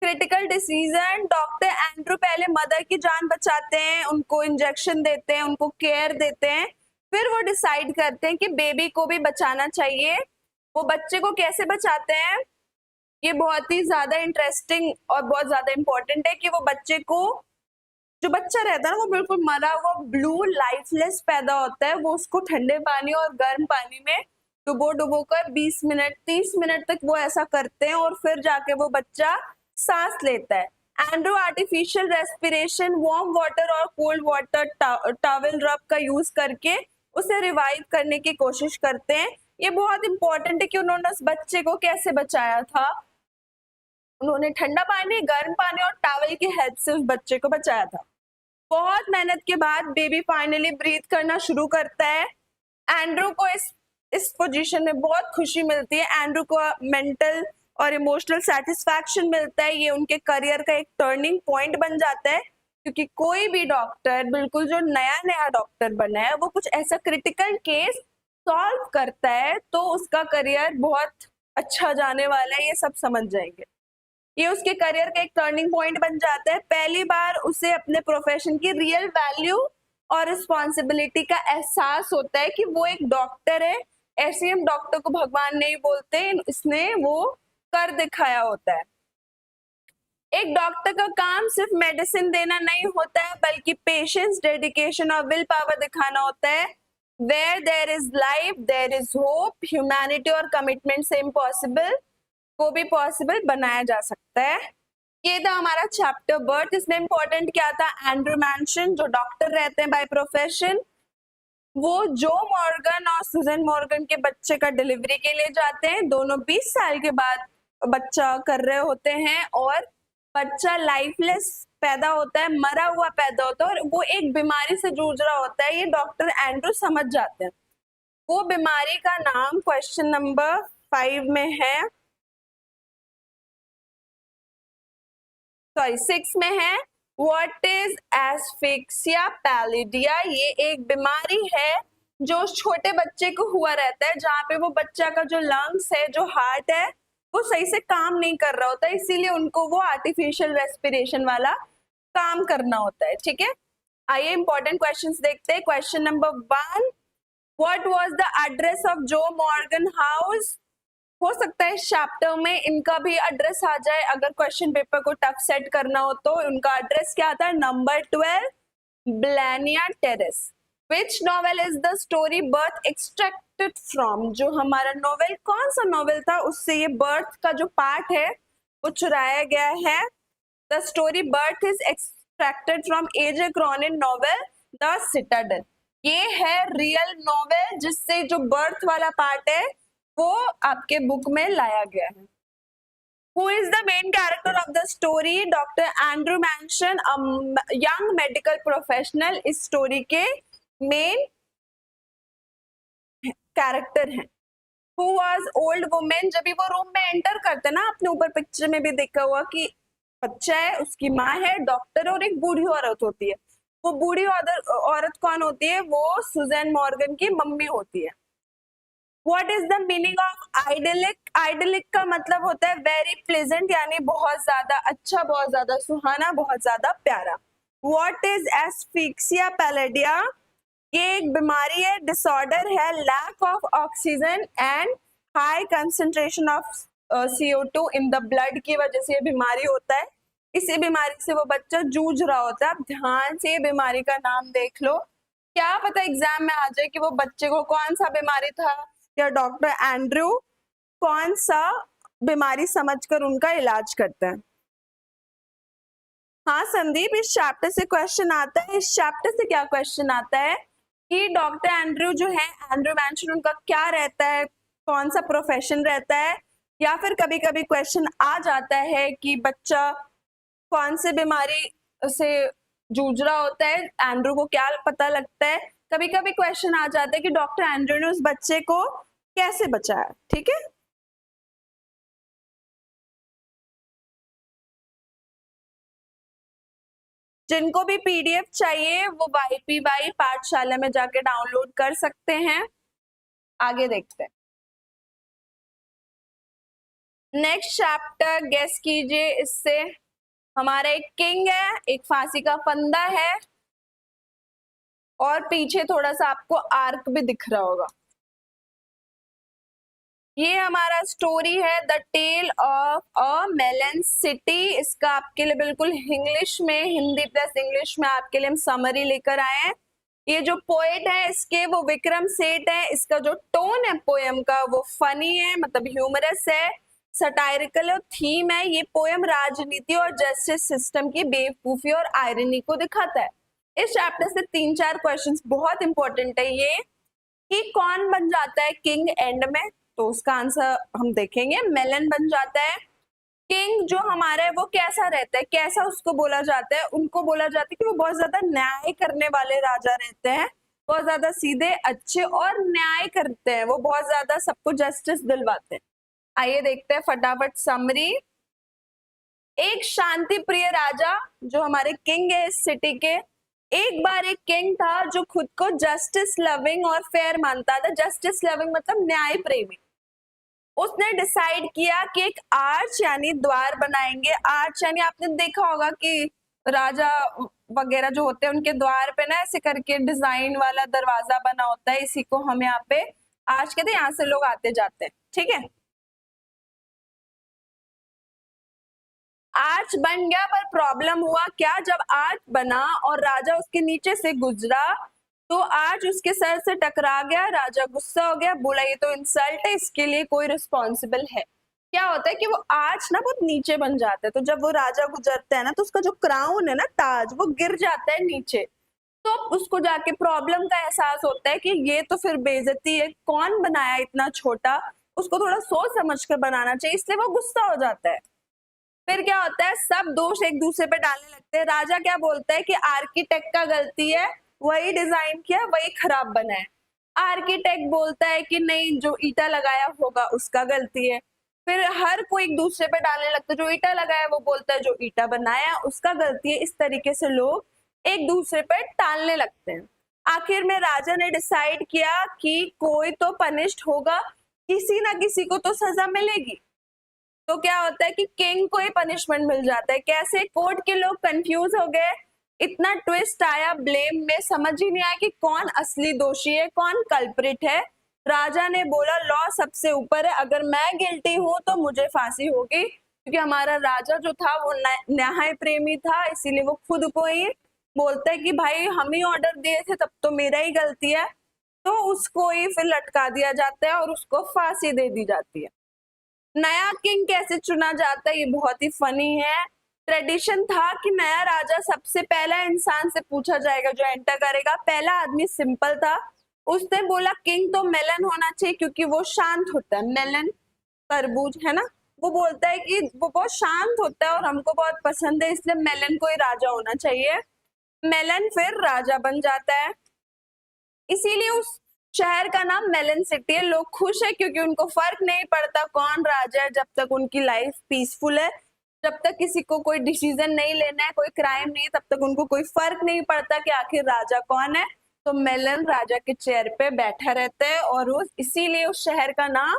क्रिटिकल डिसीजन, डॉक्टर एंड्रू पहले मदर की जान बचाते हैं, उनको इंजेक्शन देते हैं, उनको केयर देते हैं, फिर वो डिसाइड करते हैं कि बेबी को भी बचाना चाहिए। वो बच्चे को कैसे बचाते हैं, ये बहुत ही ज्यादा इंटरेस्टिंग और बहुत ज्यादा इंपॉर्टेंट है कि वो बच्चे को, जो बच्चा रहता है ना, वो बिल्कुल मरा हुआ ब्लू लाइफलेस पैदा होता है, वो उसको ठंडे पानी और गर्म पानी में डुबो डुबो कर 20 मिनट 30 मिनट तक वो ऐसा करते हैं, और फिर जाके वो बच्चा सांस लेता है। Andrew artificial respiration, warm water और कोल्ड वाटर टॉवल रब का यूज करके उसे रिवाइव करने की कोशिश करते हैं। ये बहुत इंपॉर्टेंट है कि उन्होंने उस बच्चे को कैसे बचाया था। उन्होंने ठंडा पानी, गर्म पानी और टॉवल की हेल्प से उस बच्चे को बचाया था। बहुत मेहनत के बाद बेबी फाइनली ब्रीथ करना शुरू करता है। एंड्रू को इस पोजीशन में बहुत खुशी मिलती है। एंड्रू को मेंटल और इमोशनल सेटिस्फैक्शन मिलता है। ये उनके करियर का एक टर्निंग पॉइंट बन जाता है, क्योंकि कोई भी डॉक्टर, बिल्कुल जो नया नया डॉक्टर बना है, वो कुछ ऐसा क्रिटिकल केस सॉल्व करता है, तो उसका करियर बहुत अच्छा जाने वाला है, ये सब समझ जाएंगे। ये उसके करियर का एक टर्निंग पॉइंट बन जाता है। पहली बार उसे अपने प्रोफेशन की रियल वैल्यू और रिस्पॉन्सिबिलिटी का एहसास होता है कि वो एक डॉक्टर है। ऐसे हम डॉक्टर को भगवान नहीं बोलते, इसने वो कर दिखाया होता है। एक डॉक्टर का काम सिर्फ मेडिसिन देना नहीं होता है, बल्कि पेशेंस, डेडिकेशन और विल पावर दिखाना होता है। Where there is life there is hope, humanity और कमिटमेंट से इम्पॉसिबल को भी पॉसिबल बनाया जा सकता है। ये था हमारा चैप्टर बर्थ। इसमें इंपॉर्टेंट क्या था, एंड्रू मैंशन जो डॉक्टर रहते हैं बाय प्रोफेशन, वो जो मॉर्गन और सुजन मॉर्गन के बच्चे का डिलीवरी के लिए जाते हैं। दोनों 20 साल के बाद बच्चा कर रहे होते हैं, और बच्चा लाइफलेस पैदा होता है, मरा हुआ पैदा होता है, और वो एक बीमारी से जूझ रहा होता है। ये डॉक्टर एंड्रू समझ जाते हैं। वो बीमारी का नाम क्वेश्चन नंबर 5 में है सॉरी 6 में है, व्हाट इज एस्फिक्सिया पैलिडिया। ये एक बीमारी है जो छोटे बच्चे को हुआ रहता है, जहाँ पे वो बच्चा का जो लंग्स है, जो हार्ट है, वो सही से काम नहीं कर रहा होता है, इसीलिए उनको वो आर्टिफिशियल रेस्पिरेशन वाला काम करना होता है। ठीक है, आइए इंपॉर्टेंट क्वेश्चंस देखते हैं। Question number 1, what was the address of जो मॉर्गन हाउस। हो सकता है इस चैप्टर में इनका भी एड्रेस आ जाए, अगर क्वेश्चन पेपर को टफ सेट करना हो तो। उनका एड्रेस क्या था? नंबर 12 ब्लैनिया terrace. Which novel is the story birth extracted from. जो हमारा नॉवेल, कौन सा नॉवेल था उससे ये बर्थ का जो पार्ट है वो चुराया गया है। The story birth is extracted from AJ Cronin novel the citadel. ये है रियल नॉवेल जिससे जो बर्थ वाला पार्ट है वो आपके बुक में लाया गया है। Who is the main character of the story? Dr. Andrew Manson, a young medical professional, इस स्टोरी के मेन कैरेक्टर हैं। Who was old woman? जब भी वो रूम में एंटर करते ना, आपने ऊपर पिक्चर में भी देखा हुआ कि बच्चा है, उसकी माँ है, डॉक्टर और एक बूढ़ी औरत होती है। वो बूढ़ी औरत कौन होती है? वो सुजैन मॉर्गन की मम्मी होती है। What is the meaning of idyllic? Idyllic का मतलब होता है very pleasant, यानी बहुत ज्यादा अच्छा, बहुत ज्यादा सुहाना, बहुत ज्यादा प्यारा। What is asphyxia pallidea? ये एक बीमारी है, डिसऑर्डर है, lack of oxygen and high concentration of CO2 in the blood की वजह से ये बीमारी होता है। इसी बीमारी से वो बच्चा जूझ रहा होता है। आप ध्यान से बीमारी का नाम देख लो, क्या पता एग्जाम में आ जाए कि वो बच्चे को कौन सा बीमारी था, या डॉक्टर एंड्रयू कौन सा बीमारी समझकर उनका इलाज करता है। हाँ संदीप, इस चैप्टर से क्वेश्चन आता है। इस चैप्टर से क्या क्वेश्चन आता है कि डॉक्टर एंड्रयू जो है, एंड्रयू मैंशन, उनका क्या रहता है, कौन सा प्रोफेशन रहता है, या फिर कभी कभी क्वेश्चन आ जाता है कि बच्चा कौन से बीमारी से जूझ रहा होता है, एंड्रयू को क्या पता लगता है। कभी कभी क्वेश्चन आ जाता है कि डॉक्टर एंड्रयू ने उस बच्चे को कैसे बचाया। ठीक है, जिनको भी PDF चाहिए वो YPY पाठशाला में जाके डाउनलोड कर सकते हैं। आगे देखते हैं। नेक्स्ट चैप्टर गेस कीजिए। इससे हमारा एक किंग है, एक फांसी का फंदा है, और पीछे थोड़ा सा आपको आर्क भी दिख रहा होगा। ये हमारा स्टोरी है the tale of a melon city. इसका आपके लिए बिल्कुल इंग्लिश में, हिंदी प्लस इंग्लिश में आपके लिए हम समरी लेकर आए हैं। ये जो पोएट है इसके, वो विक्रम सेठ है। इसका जो टोन है पोएम का वो फनी है, मतलब ह्यूमरस है, सटायरिकल और थीम है। ये पोएम राजनीति और जस्टिस सिस्टम की बेवकूफी और आयरनी को दिखाता है। इस चैप्टर से 3-4 क्वेश्चंस बहुत इंपॉर्टेंट है ये, कि कौन बन जाता है किंग एंड में, तो उसका आंसर हम देखेंगे। मेलन बन जाता है। किंग जो हमारा है वो कैसा रहता है, कैसा उसको बोला जाता है? उनको बोला जाता है कि वो बहुत ज्यादा न्याय करने वाले राजा रहते हैं, बहुत ज्यादा सीधे, अच्छे और न्याय करते हैं, वो बहुत ज्यादा सबको जस्टिस दिलवाते हैं। आइए देखते हैं फटाफट समरी। एक शांति प्रिय राजा जो हमारे किंग है इस सिटी के, एक बार एक किंग था जो खुद को जस्टिस लविंग और फेयर मानता था। जस्टिस लविंग मतलब न्याय प्रेमी। उसने डिसाइड किया कि एक आर्च यानी द्वार बनाएंगे। आर्च यानी आपने देखा होगा कि राजा वगैरह जो होते हैं उनके द्वार पे ना ऐसे करके डिजाइन वाला दरवाजा बना होता है, इसी को हम यहाँ पे आर्च कहते हैं। यहाँ से लोग आते जाते हैं। ठीक है, आर्च बन गया, पर प्रॉब्लम हुआ क्या? जब आर्च बना और राजा उसके नीचे से गुजरा तो आर्च उसके सर से टकरा गया। राजा गुस्सा हो गया, बोला ये तो इंसल्ट है, इसके लिए कोई रिस्पॉन्सिबल है। क्या होता है कि वो आर्च ना बहुत नीचे बन जाता है, तो जब वो राजा गुजरता है ना तो उसका जो क्राउन है ना, ताज, वो गिर जाता है नीचे। तो उसको जाके प्रॉब्लम का एहसास होता है कि ये तो फिर बेइज्जती है, कौन बनाया इतना छोटा, उसको थोड़ा सोच समझ कर बनाना चाहिए, इसलिए वो गुस्सा हो जाता है। फिर क्या होता है, सब दोष एक दूसरे पे डालने लगते हैं। राजा क्या बोलता है कि आर्किटेक्ट का गलती है, वही डिजाइन किया, वही खराब बना है। आर्किटेक्ट बोलता है कि नहीं, जो ईटा लगाया होगा उसका गलती है। फिर हर कोई एक दूसरे पे डालने लगता है, जो ईटा लगाया वो बोलता है जो ईटा बनाया उसका गलती है। इस तरीके से लोग एक दूसरे पे टालने लगते हैं। आखिर में राजा ने डिसाइड किया कि कोई तो पनिश्ड होगा, किसी ना किसी को तो सजा मिलेगी। तो क्या होता है कि किंग को ही पनिशमेंट मिल जाता है। कैसे? कोर्ट के लोग कंफ्यूज हो गए, इतना ट्विस्ट आया ब्लेम में, समझ ही नहीं आया कि कौन असली दोषी है, कौन कल्प्रिट है। राजा ने बोला लॉ सबसे ऊपर है, अगर मैं गिल्टी हूं तो मुझे फांसी होगी, क्योंकि हमारा राजा जो था वो न्याय प्रेमी था, इसीलिए वो खुद को ही बोलता है कि भाई हम ही ऑर्डर दिए थे, तब तो मेरा ही गलती है। तो उसको ही फिर लटका दिया जाता है और उसको फांसी दे दी जाती है। नया किंग कैसे चुना जाता है, ये बहुत ही फनी है। ट्रेडिशन था कि नया राजा सबसे पहला इंसान से पूछा जाएगा जो एंटर करेगा। पहला आदमी सिंपल था, उसने बोला किंग तो मेलन होना चाहिए क्योंकि वो शांत होता है। मेलन तरबूज है ना, वो बोलता है कि वो बहुत शांत होता है और हमको बहुत पसंद है, इसलिए मेलन को ही राजा होना चाहिए। मेलन फिर राजा बन जाता है, इसीलिए उस शहर का नाम मेलन सिटी है। लोग खुश है क्योंकि उनको फर्क नहीं पड़ता कौन राजा है, जब तक उनकी लाइफ पीसफुल है, जब तक किसी को कोई डिसीजन नहीं लेना है, कोई क्राइम नहीं है, तब तक उनको कोई फर्क नहीं पड़ता कि आखिर राजा कौन है। तो मेलन राजा के चेयर पे बैठा रहता है और वो इसीलिए उस शहर का नाम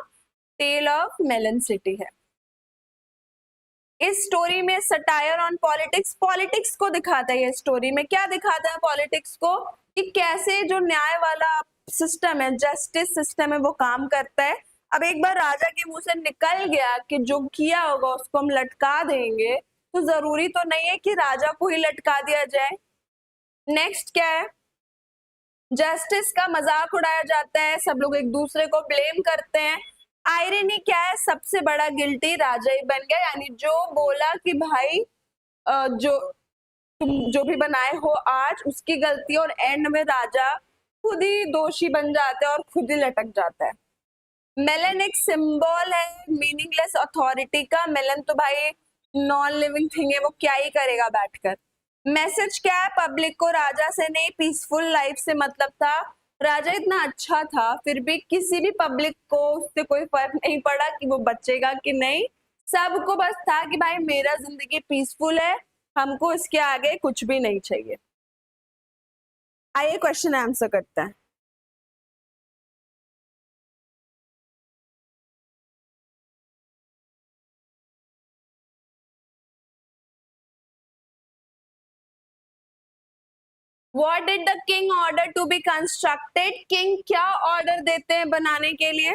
टेल ऑफ मेलन सिटी है। इस स्टोरी में सटायर ऑन पॉलिटिक्स, पॉलिटिक्स को दिखाता है। ये स्टोरी में क्या दिखाता है पॉलिटिक्स को, कि कैसे जो न्याय वाला सिस्टम है, जस्टिस सिस्टम है, वो काम करता है। अब एक बार राजा के मुंह से निकल गया कि जो किया होगा उसको हम लटका देंगे, तो जरूरी तो नहीं है कि राजा को ही लटका दिया जाए। नेक्स्ट क्या है, जस्टिस का मजाक उड़ाया जाता है, सब लोग एक दूसरे को ब्लेम करते हैं। आयरनी क्या है, सबसे बड़ा गिल्टी राजा ही बन गया, यानी जो बोला कि भाई जो तुम जो भी बनाए हो आज उसकी गलती, और एंड में राजा खुद ही दोषी बन जाता है और खुद ही लटक जाता है। मेलन एक सिंबल है मीनिंगलेस अथॉरिटी का। मेलन तो भाई नॉन लिविंग थिंग है, वो क्या ही करेगा बैठकर। मैसेज क्या है, पब्लिक को राजा से नहीं पीसफुल लाइफ से मतलब था। राजा इतना अच्छा था फिर भी किसी भी पब्लिक को उससे कोई फर्क नहीं पड़ा कि वो बचेगा कि नहीं। सबको बस था कि भाई मेरा जिंदगी पीसफुल है, हमको इसके आगे कुछ भी नहीं चाहिए। आइए क्वेश्चन आंसर करते हैं। What did the king order to be constructed? King क्या ऑर्डर देते हैं बनाने के लिए?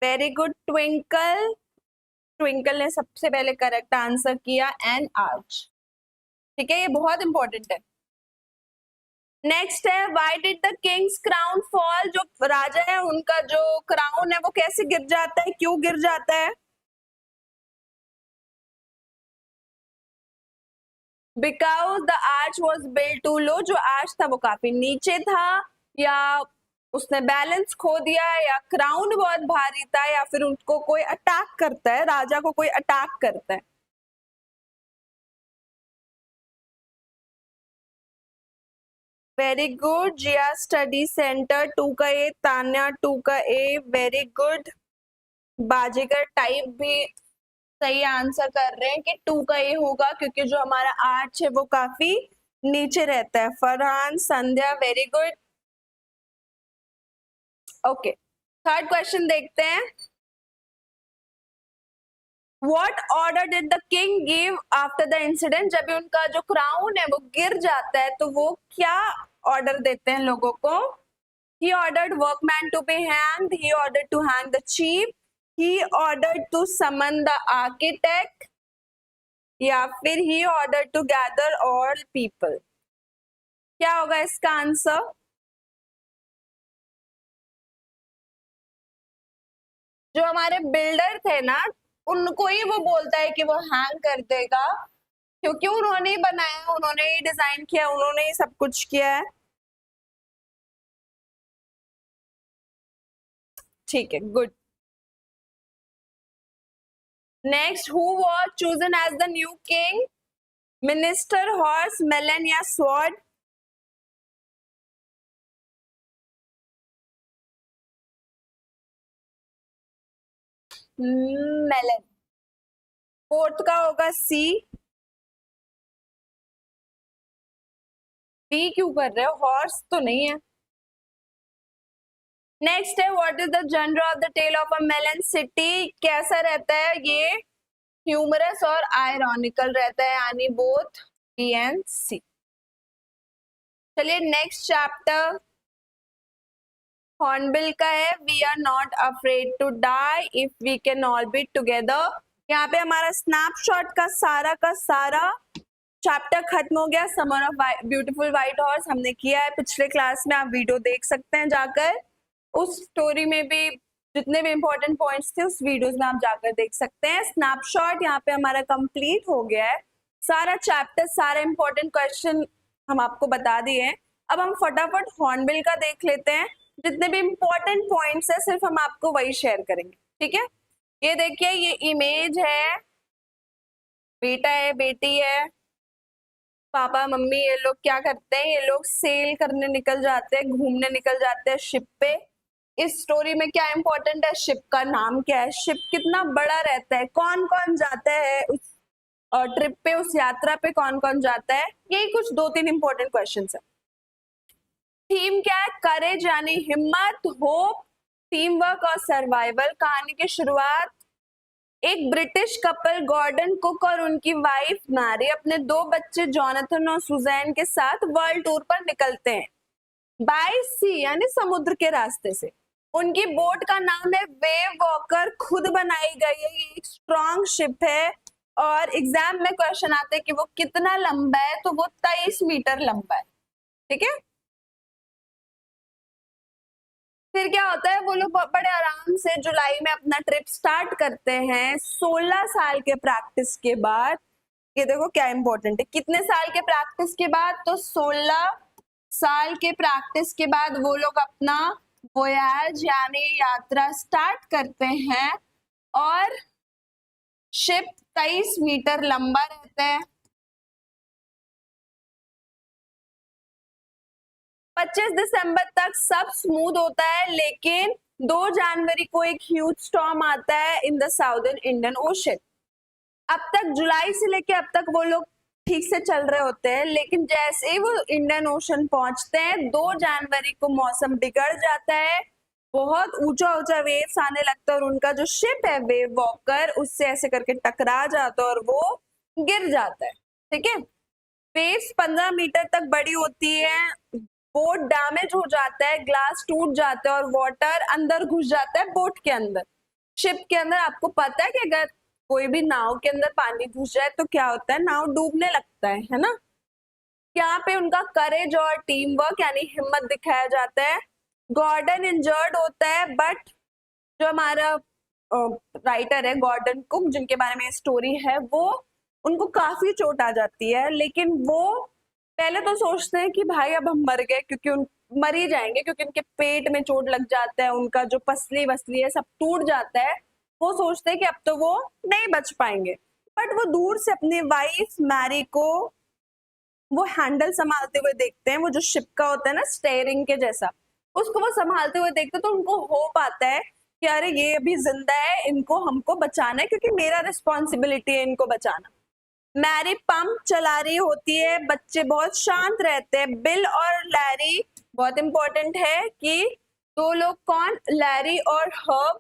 वेरी गुड ट्विंकल, ट्विंकल ने सबसे पहले करेक्ट आंसर किया, एन आर्च। ठीक है, ये बहुत इंपॉर्टेंट है। नेक्स्ट है, why did the Kings crown fall? जो राजा है उनका जो क्राउन है वो कैसे गिर जाता है, क्यों गिर जाता है? Because the arch was built too low, जो आर्च था वो काफी नीचे था, या उसने बैलेंस खो दिया, या क्राउन बहुत भारी था, या फिर उनको कोई अटैक करता है, राजा को कोई अटैक करता है। वेरी गुड जिया स्टडी सेंटर, 2 का ए, तान्या 2 का ए, वेरी गुड। बाजीगर टाइप भी सही आंसर कर रहे हैं कि 2 का ए होगा, क्योंकि जो हमारा आर्च है वो काफी नीचे रहता है। Farhan, Sandhya, very good. Okay, third question देखते हैं। What order did the king give after the incident? जब भी उनका जो क्राउन है वो गिर जाता है तो वो क्या ऑर्डर देते हैं लोगों को? He ordered workman to be hanged. He ordered to hang the chief. He ordered to summon the architect. या फिर he ordered to gather all people. क्या होगा इसका आंसर? जो हमारे बिल्डर थे ना, उनको ही वो बोलता है कि वो हैंग कर देगा, क्योंकि उन्होंने ही बनाया, उन्होंने ही डिजाइन किया, उन्होंने ही सब कुछ किया है। ठीक है, good. Next, who was chosen as the new king? Minister, horse, melon या स्वॉर्ड? मेलन। फोर्थ का होगा सी। बी क्यों कर रहे हो, हॉर्स तो नहीं है। नेक्स्ट है what is the genre of the tale of a melon city? कैसा रहता है ये? ह्यूमरस और आयरॉनिकल रहता है, यानी बोथ बी एंड सी। चलिए नेक्स्ट चैप्टर हॉर्नबिल का है। We are not afraid to die if we can all be together. यहाँ पे हमारा स्नैपशॉट का सारा चैप्टर खत्म हो गया। Summer of beautiful white horse हमने किया है पिछले क्लास में, आप वीडियो देख सकते हैं जाकर। उस स्टोरी में भी जितने भी इंपॉर्टेंट पॉइंट्स थे उस वीडियोस में आप जाकर देख सकते हैं। स्नैपशॉट यहाँ पे हमारा कंप्लीट हो गया है, सारा चैप्टर सारे इंपॉर्टेंट क्वेश्चन हम आपको बता दिए हैं। अब हम फटाफट हॉर्नबिल का देख लेते हैं। जितने भी इंपॉर्टेंट पॉइंट्स है सिर्फ हम आपको वही शेयर करेंगे, ठीक है। ये देखिए, ये इमेज है, बेटा है, बेटी है, पापा मम्मी, ये लोग क्या करते हैं, ये लोग सेल करने निकल जाते हैं, घूमने निकल जाते हैं शिप पे। इस स्टोरी में क्या इंपॉर्टेंट है, शिप का नाम क्या है, शिप कितना बड़ा रहता है, कौन कौन जाता है उस ट्रिप पे, उस यात्रा पे कौन कौन जाता है, यही कुछ 2-3 इंपॉर्टेंट क्वेश्चन है। थीम क्या है, करेज यानी हिम्मत, होप, टीम वर्क और सर्वाइवल। कहानी की शुरुआत, एक ब्रिटिश कपल गॉर्डन कुक और उनकी वाइफ मैरी अपने 2 बच्चे जॉनथन और सुजैन के साथ वर्ल्ड टूर पर निकलते हैं बाय सी यानी समुद्र के रास्ते से। उनकी बोट का नाम है वेव वॉकर, खुद बनाई गई है, ये एक स्ट्रॉन्ग शिप है। और एग्जाम में क्वेश्चन आते हैं कि वो कितना लंबा है, तो वो 23 मीटर लंबा है, ठीक है। फिर क्या होता है, वो लोग बड़े आराम से जुलाई में अपना ट्रिप स्टार्ट करते हैं 16 साल के प्रैक्टिस के बाद। ये देखो क्या इंपॉर्टेंट है, कितने साल के प्रैक्टिस के बाद, तो 16 साल के प्रैक्टिस के बाद वो लोग अपना वोयाज यानी यात्रा स्टार्ट करते हैं। और शिप 23 मीटर लंबा रहता है। 25 दिसंबर तक सब स्मूथ होता है, लेकिन 2 जनवरी को एक ह्यूज स्टॉर्म आता है in the southern Indian ocean. अब तक जुलाई से लेके अब तक वो लोग ठीक से चल रहे होते हैं, लेकिन जैसे ही वो इंडियन ओशन पहुंचते हैं 2 जनवरी को मौसम बिगड़ जाता है, बहुत ऊंचा ऊंचा वेव्स आने लगता है और उनका जो शिप है वेव वॉकर उससे ऐसे करके टकरा जाता है और वो गिर जाता है, ठीक है। वेव्स 15 मीटर तक बड़ी होती है, बोट डैमेज हो जाता है, ग्लास टूट जाता है और वाटर अंदर घुस जाता है बोट के अंदर, शिप के अंदर। आपको पता है कि अगर कोई भी नाव के अंदर पानी घुस जाए तो क्या होता है, नाव डूबने लगता है ना। यहाँ पे उनका करेज और टीम वर्क यानी हिम्मत दिखाया जाता है। गॉर्डन इंजर्ड होता है, बट जो हमारा राइटर है गॉर्डन कुक, जिनके बारे में स्टोरी है, वो उनको काफी चोट आ जाती है, लेकिन वो पहले तो सोचते हैं कि भाई अब हम मर गए, क्योंकि उन मर ही जाएंगे, क्योंकि उनके पेट में चोट लग जाता है, उनका जो पसली वसली है सब टूट जाता है। वो सोचते हैं कि अब तो वो नहीं बच पाएंगे, बट वो दूर से अपनी वाइफ मैरी को वो हैंडल संभालते हुए देखते हैं, वो जो शिप का होता है ना स्टेयरिंग के जैसा, उसको वो संभालते हुए देखते हैं, तो उनको होप आता है कि अरे ये अभी जिंदा है, इनको हमको बचाना है, क्योंकि मेरा रिस्पॉन्सिबिलिटी है इनको बचाना। मैरी पंप चला रही होती है, बच्चे बहुत शांत रहते हैं। बिल और लैरी, बहुत इंपॉर्टेंट है कि 2 लोग कौन, लैरी और हर्ब,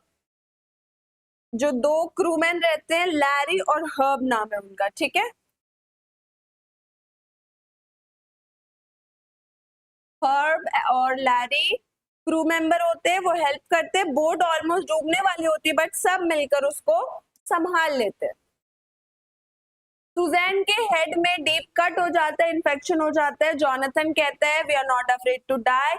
जो 2 क्रूमैन रहते हैं, लैरी और हर्ब नाम है उनका, ठीक है। हर्ब और लैरी क्रू मेंबर होते हैं, वो हेल्प करते हैं, बोट ऑलमोस्ट डूबने वाली होती है बट सब मिलकर उसको संभाल लेते हैं। सुजैन के हेड में डीप कट हो जाता है, इन्फेक्शन हो जाता है। जॉनथन कहता है we are not afraid to die.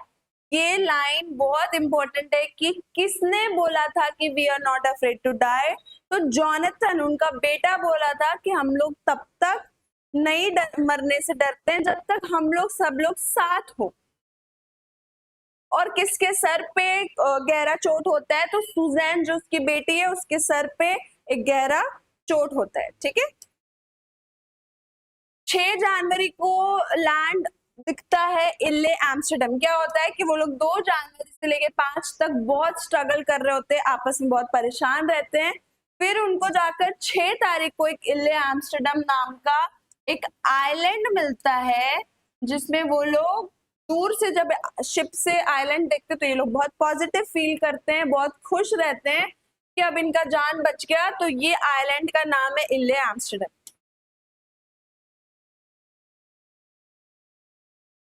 ये लाइन बहुत इंपॉर्टेंट है कि किसने बोला था कि we are not afraid to die, तो जॉनथन उनका बेटा बोला था कि हम लोग तब तक नहीं मरने से डरते हैं जब तक हम लोग सब लोग साथ हो। और किसके सर पे गहरा चोट होता है, तो सुजैन जो उसकी बेटी है उसके सर पे एक गहरा चोट होता है, ठीक है। 6 जनवरी को लैंड दिखता है इले एम्स्टर्डम। क्या होता है कि वो लोग 2 जनवरी से लेके 5 तक बहुत स्ट्रगल कर रहे होते हैं, आपस में बहुत परेशान रहते हैं। फिर उनको जाकर 6 तारीख को एक इले एम्स्टर्डम नाम का एक आइलैंड मिलता है, जिसमें वो लोग दूर से जब शिप से आइलैंड देखते तो ये लोग बहुत पॉजिटिव फील करते हैं, बहुत खुश रहते हैं कि अब इनका जान बच गया। तो ये आइलैंड का नाम है इले एम्स्टर्डम।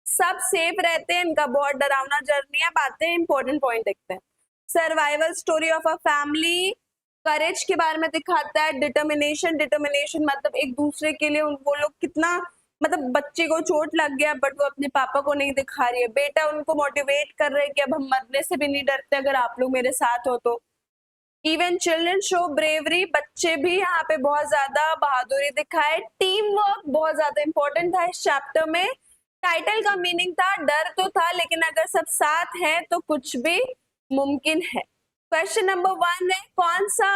सब सेफ रहते हैं, इनका बहुत डरावना जर्नी है। बातें इंपॉर्टेंट पॉइंट देखते हैं। Survival story of a family, courage के बारे में दिखाता है, डिटर्मिनेशन, डिटर्मिनेशन मतलब एक दूसरे के लिए वो लोग कितना, मतलब बच्चे को चोट लग गया बट वो अपने पापा को नहीं दिखा रही है, बेटा उनको मोटिवेट कर रहे हैं कि अब हम मरने से भी नहीं डरते अगर आप लोग मेरे साथ हो तो। इवन चिल्ड्रन शो ब्रेवरी, बच्चे भी यहाँ पे बहुत ज्यादा बहादुरी दिखाए। टीम वर्क बहुत ज्यादा इंपॉर्टेंट था इस चैप्टर में। टाइटल का मीनिंग था डर तो था, लेकिन अगर सब साथ हैं तो कुछ भी मुमकिन है। क्वेश्चन नंबर 1 है, कौन सा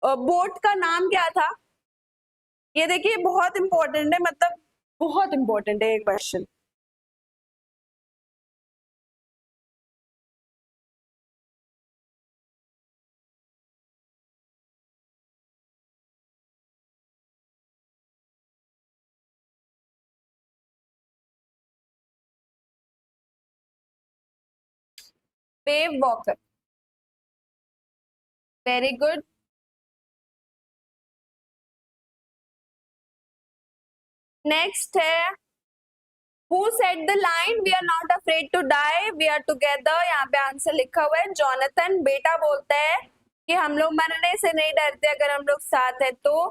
बोट का नाम क्या था? ये देखिए बहुत इंपॉर्टेंट है, मतलब बहुत इंपॉर्टेंट है ये question. Wave walker, very good. Next है, Who said the line we are not afraid to die, we are together? यहाँ पे आंसर लिखा हुआ है जॉनथन। बेटा बोलता है कि हम लोग मरने से नहीं डरते अगर हम लोग साथ है तो।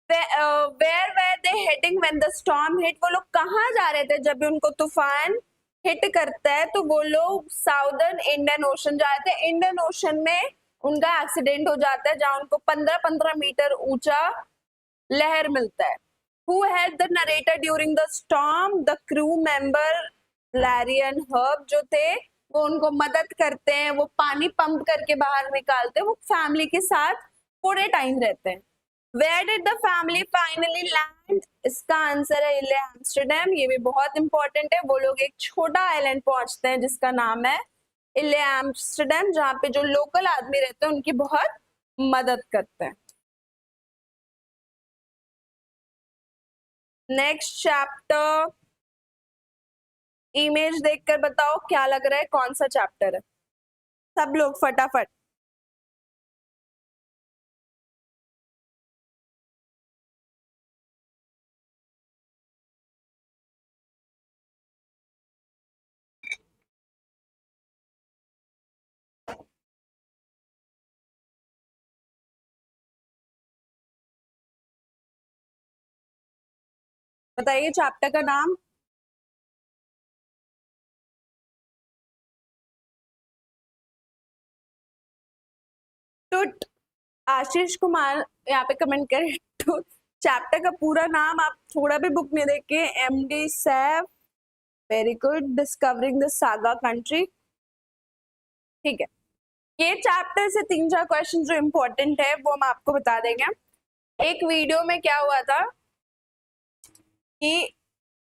Where were they heading when the storm hit, वो लोग कहाँ जा रहे थे जब भी उनको तूफान हिट करता है? तो वो लोग साउदर्न इंडियन ओशन जा रहे थे। इंडियन ओशन में उनका एक्सीडेंट हो जाता है जहाँ उनको 15-15 मीटर ऊंचा लहर मिलता है। Who had the narrator during the storm? The crew member Larry and Herb जो थे वो उनको मदद करते हैं, वो पानी पंप करके बाहर निकालते हैं, वो फैमिली के साथ पूरे टाइम रहते हैं। Where did the family finally land? इसका आंसर है इले एम्स्टर्डम। ये भी बहुत इंपॉर्टेंट है। वो लोग एक छोटा आइलैंड पहुंचते हैं जिसका नाम है इले एम्स्टर्डम, जहाँ पे जो लोकल आदमी रहते हैं उनकी बहुत मदद करते हैं। नेक्स्ट चैप्टर, इमेज देखकर बताओ क्या लग रहा है, कौन सा चैप्टर है? सब लोग फटाफट। बताइए चैप्टर का नाम। टुट, आशीष कुमार यहाँ पे कमेंट करे टुट। चैप्टर का पूरा नाम आप थोड़ा भी बुक में देख के, MD Saif, very good, discovering the saga country. ठीक है, ये चैप्टर से 3-4 क्वेश्चन जो इम्पोर्टेंट है वो हम आपको बता देंगे। एक वीडियो में क्या हुआ था कि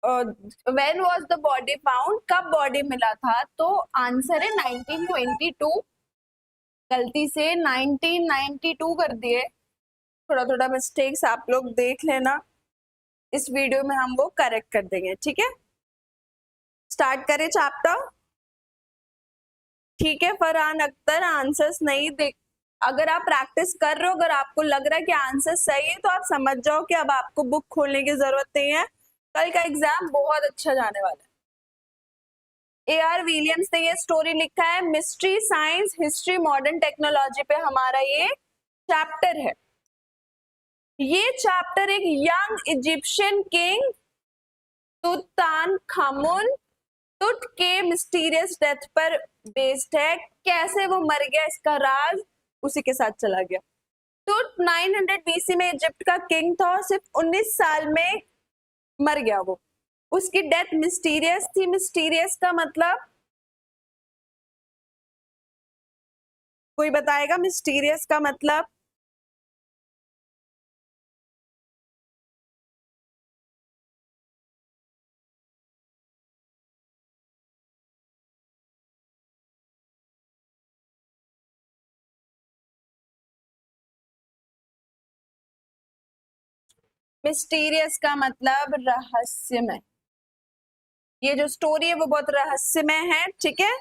when was the body found, कब बॉडी मिला था? तो आंसर है 1922। गलती से 1992 कर दिए। थोड़ा थोड़ा मिस्टेक्स आप लोग देख लेना, इस वीडियो में हम वो करेक्ट कर देंगे। ठीक है, स्टार्ट करें चैप्टर। ठीक है फरहान अख्तर, आंसर्स नहीं देख, अगर आप प्रैक्टिस कर रहे हो, अगर आपको लग रहा है कि आंसर सही है तो आप समझ जाओ कि अब आपको बुक खोलने की जरूरत नहीं है, कल का एग्जाम बहुत अच्छा जाने वाला है। AR विलियम्स ने ये स्टोरी लिखा है, mystery science history modern technology पे हमारा ये चैप्टर है। ये चैप्टर एक यंग इजिप्शियन किंग तुतानखामुन तुत के मिस्टीरियस डेथ पर बेस्ड है। कैसे वो मर गया इसका राज उसी के साथ चला गया। तुत 900 BC में इजिप्ट का किंग था और सिर्फ 19 साल में मर गया वो। उसकी डेथ मिस्टीरियस थी। मिस्टीरियस का मतलब कोई बताएगा? मिस्टीरियस का मतलब मिस्टीरियस का मतलब रहस्यमय। ये जो स्टोरी है वो बहुत रहस्यमय है, ठीक है।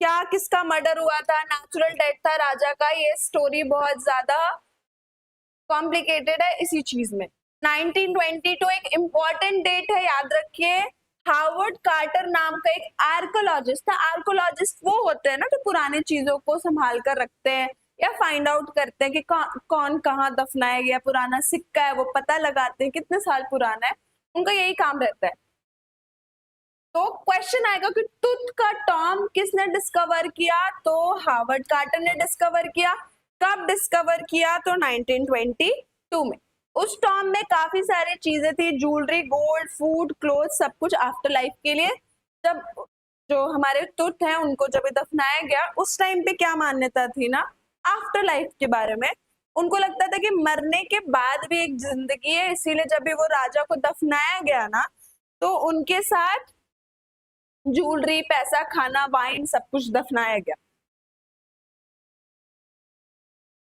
क्या किसका मर्डर हुआ था, नेचुरल डेथ था राजा का, ये स्टोरी बहुत ज्यादा कॉम्प्लिकेटेड है इसी चीज में। 1922 एक इम्पॉर्टेंट डेट है, याद रखिए। हार्वर्ड कार्टर नाम का एक आर्कोलॉजिस्ट था। आर्कोलॉजिस्ट वो होते हैं ना जो पुरानी चीजों को संभाल कर रखते हैं या फाइंड आउट करते हैं कि कौन कहाँ दफनाया गया, पुराना सिक्का है वो पता लगाते हैं कितने साल पुराना है, उनका यही काम रहता है। तो क्वेश्चन आएगा कि टूथ का टॉम किसने डिस्कवर किया, तो हार्वर्ड कार्टर ने डिस्कवर किया। कब डिस्कवर किया, तो 1922 में। उस टॉम में काफी सारी चीजें थी, ज्वेलरी, गोल्ड, फूड, क्लोथ, सब कुछ आफ्टर लाइफ के लिए। जब जो हमारे टूथ हैं उनको जब दफनाया गया, उस टाइम पे क्या मान्यता थी ना आफ्टर लाइफ के बारे में, उनको लगता था कि मरने के बाद भी एक जिंदगी है, इसीलिए जब भी वो राजा को दफनाया गया ना, तो उनके साथ ज्वेलरी, पैसा, खाना, वाइन सब कुछ दफनाया गया।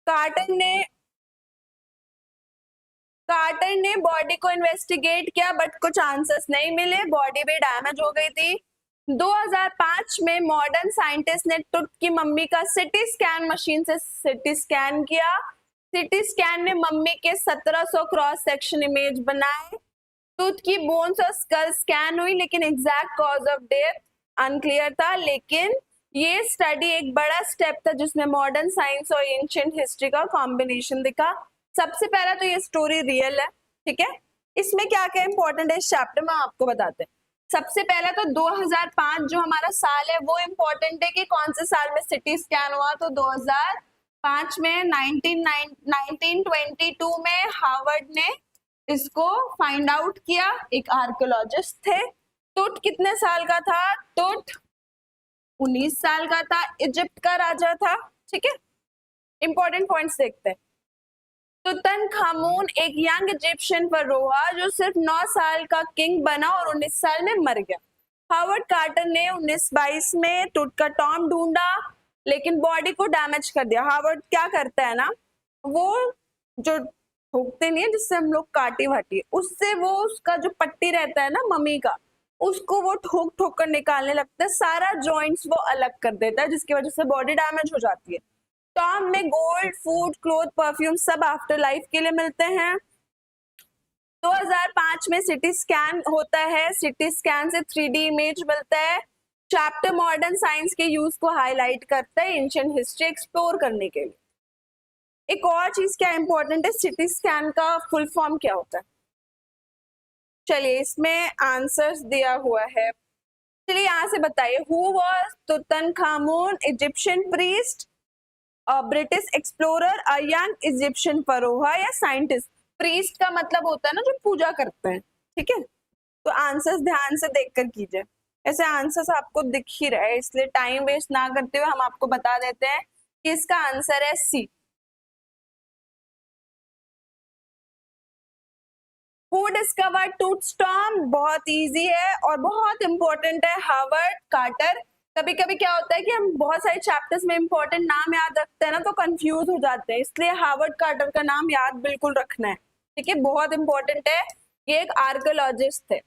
कार्टर ने बॉडी को इन्वेस्टिगेट किया बट कुछ आंसर्स नहीं मिले, बॉडी भी डैमेज हो गई थी। 2005 में मॉडर्न साइंटिस्ट ने टूथ की मम्मी का सिटी स्कैन मशीन से सिटी स्कैन किया। सिटी स्कैन में मम्मी के 1700 क्रॉस सेक्शन इमेज बनाए। टूथ की बोन्स और स्कल स्कैन हुई, लेकिन exact cause of death unclear था। लेकिन ये स्टडी एक बड़ा स्टेप था जिसमें मॉडर्न साइंस और एंशिएंट हिस्ट्री का कॉम्बिनेशन दिखा। सबसे पहला तो ये स्टोरी रियल है, ठीक है। इसमें क्या क्या इंपॉर्टेंट है इस चैप्टर में आपको बताते हैं। सबसे पहला तो 2005 जो हमारा साल है वो इम्पोर्टेंट है कि कौन से साल में सिटी स्कैन हुआ, तो 2005 में 1922 में हार्वर्ड ने इसको फाइंड आउट किया, एक आर्कियोलॉजिस्ट थे। टूट कितने साल का था, टूट 19 साल का था, इजिप्ट का राजा था, ठीक है। इंपॉर्टेंट पॉइंट्स देखते हैं। तुतनखामून एक यंग इजिप्शियन फरोहा जो सिर्फ 9 साल का किंग बना और 19 साल में मर गया। हार्वर्ड कार्टर ने 1922 में टूट का टॉम ढूंढा, लेकिन बॉडी को डैमेज कर दिया। हार्वर्ड क्या करता है ना, वो जो ठोकते नहीं है जिससे हम लोग काटी वाटी, उससे वो उसका जो पट्टी रहता है ना मम्मी का, उसको वो ठोक ठोक कर निकालने लगता है, सारा जॉइंट्स वो अलग कर देता है, जिसकी वजह से बॉडी डैमेज हो जाती है। टॉम में गोल्ड, फूड, क्लोथ, परफ्यूम सब आफ्टर लाइफ के लिए मिलते हैं। 2005 में सिटी स्कैन होता है, सिटी स्कैन से 3D इमेज मिलता है। चैप्टर मॉडर्न साइंस के यूज को हाईलाइट करता है एंशिएंट हिस्ट्री एक्सप्लोर करने के लिए। एक और चीज क्या इंपॉर्टेंट है, सिटी स्कैन का फुल फॉर्म क्या होता है। चलिए इसमें आंसर्स दिया हुआ है, चलिए यहाँ से बताइए। Who was Tutankhamun, Egyptian priest, British explorer, a young Egyptian pharaoh या साइंटिस्ट। प्रीस्ट का मतलब होता है ना जो पूजा करते हैं, ठीक है। तो आंसर्स ध्यान से देखकर कीजिए, ऐसे आंसर्स आपको दिख ही रहे, इसलिए टाइम वेस्ट ना करते हुए हम आपको बता देते हैं कि इसका आंसर है सी। हु डिस्कवर्ड टूथस्टॉर्म, बहुत इजी है और बहुत इंपॉर्टेंट है, हार्वर्ड कार्टर। कभी कभी क्या होता है कि हम बहुत सारे चैप्टर्स में इंपॉर्टेंट नाम याद रखते हैं ना तो कंफ्यूज हो जाते हैं, इसलिए हार्वर्ड कार्टर का नाम याद बिल्कुल रखना है, ठीक है, बहुत इंपॉर्टेंट है। ये एक आर्कियोलॉजिस्ट थे।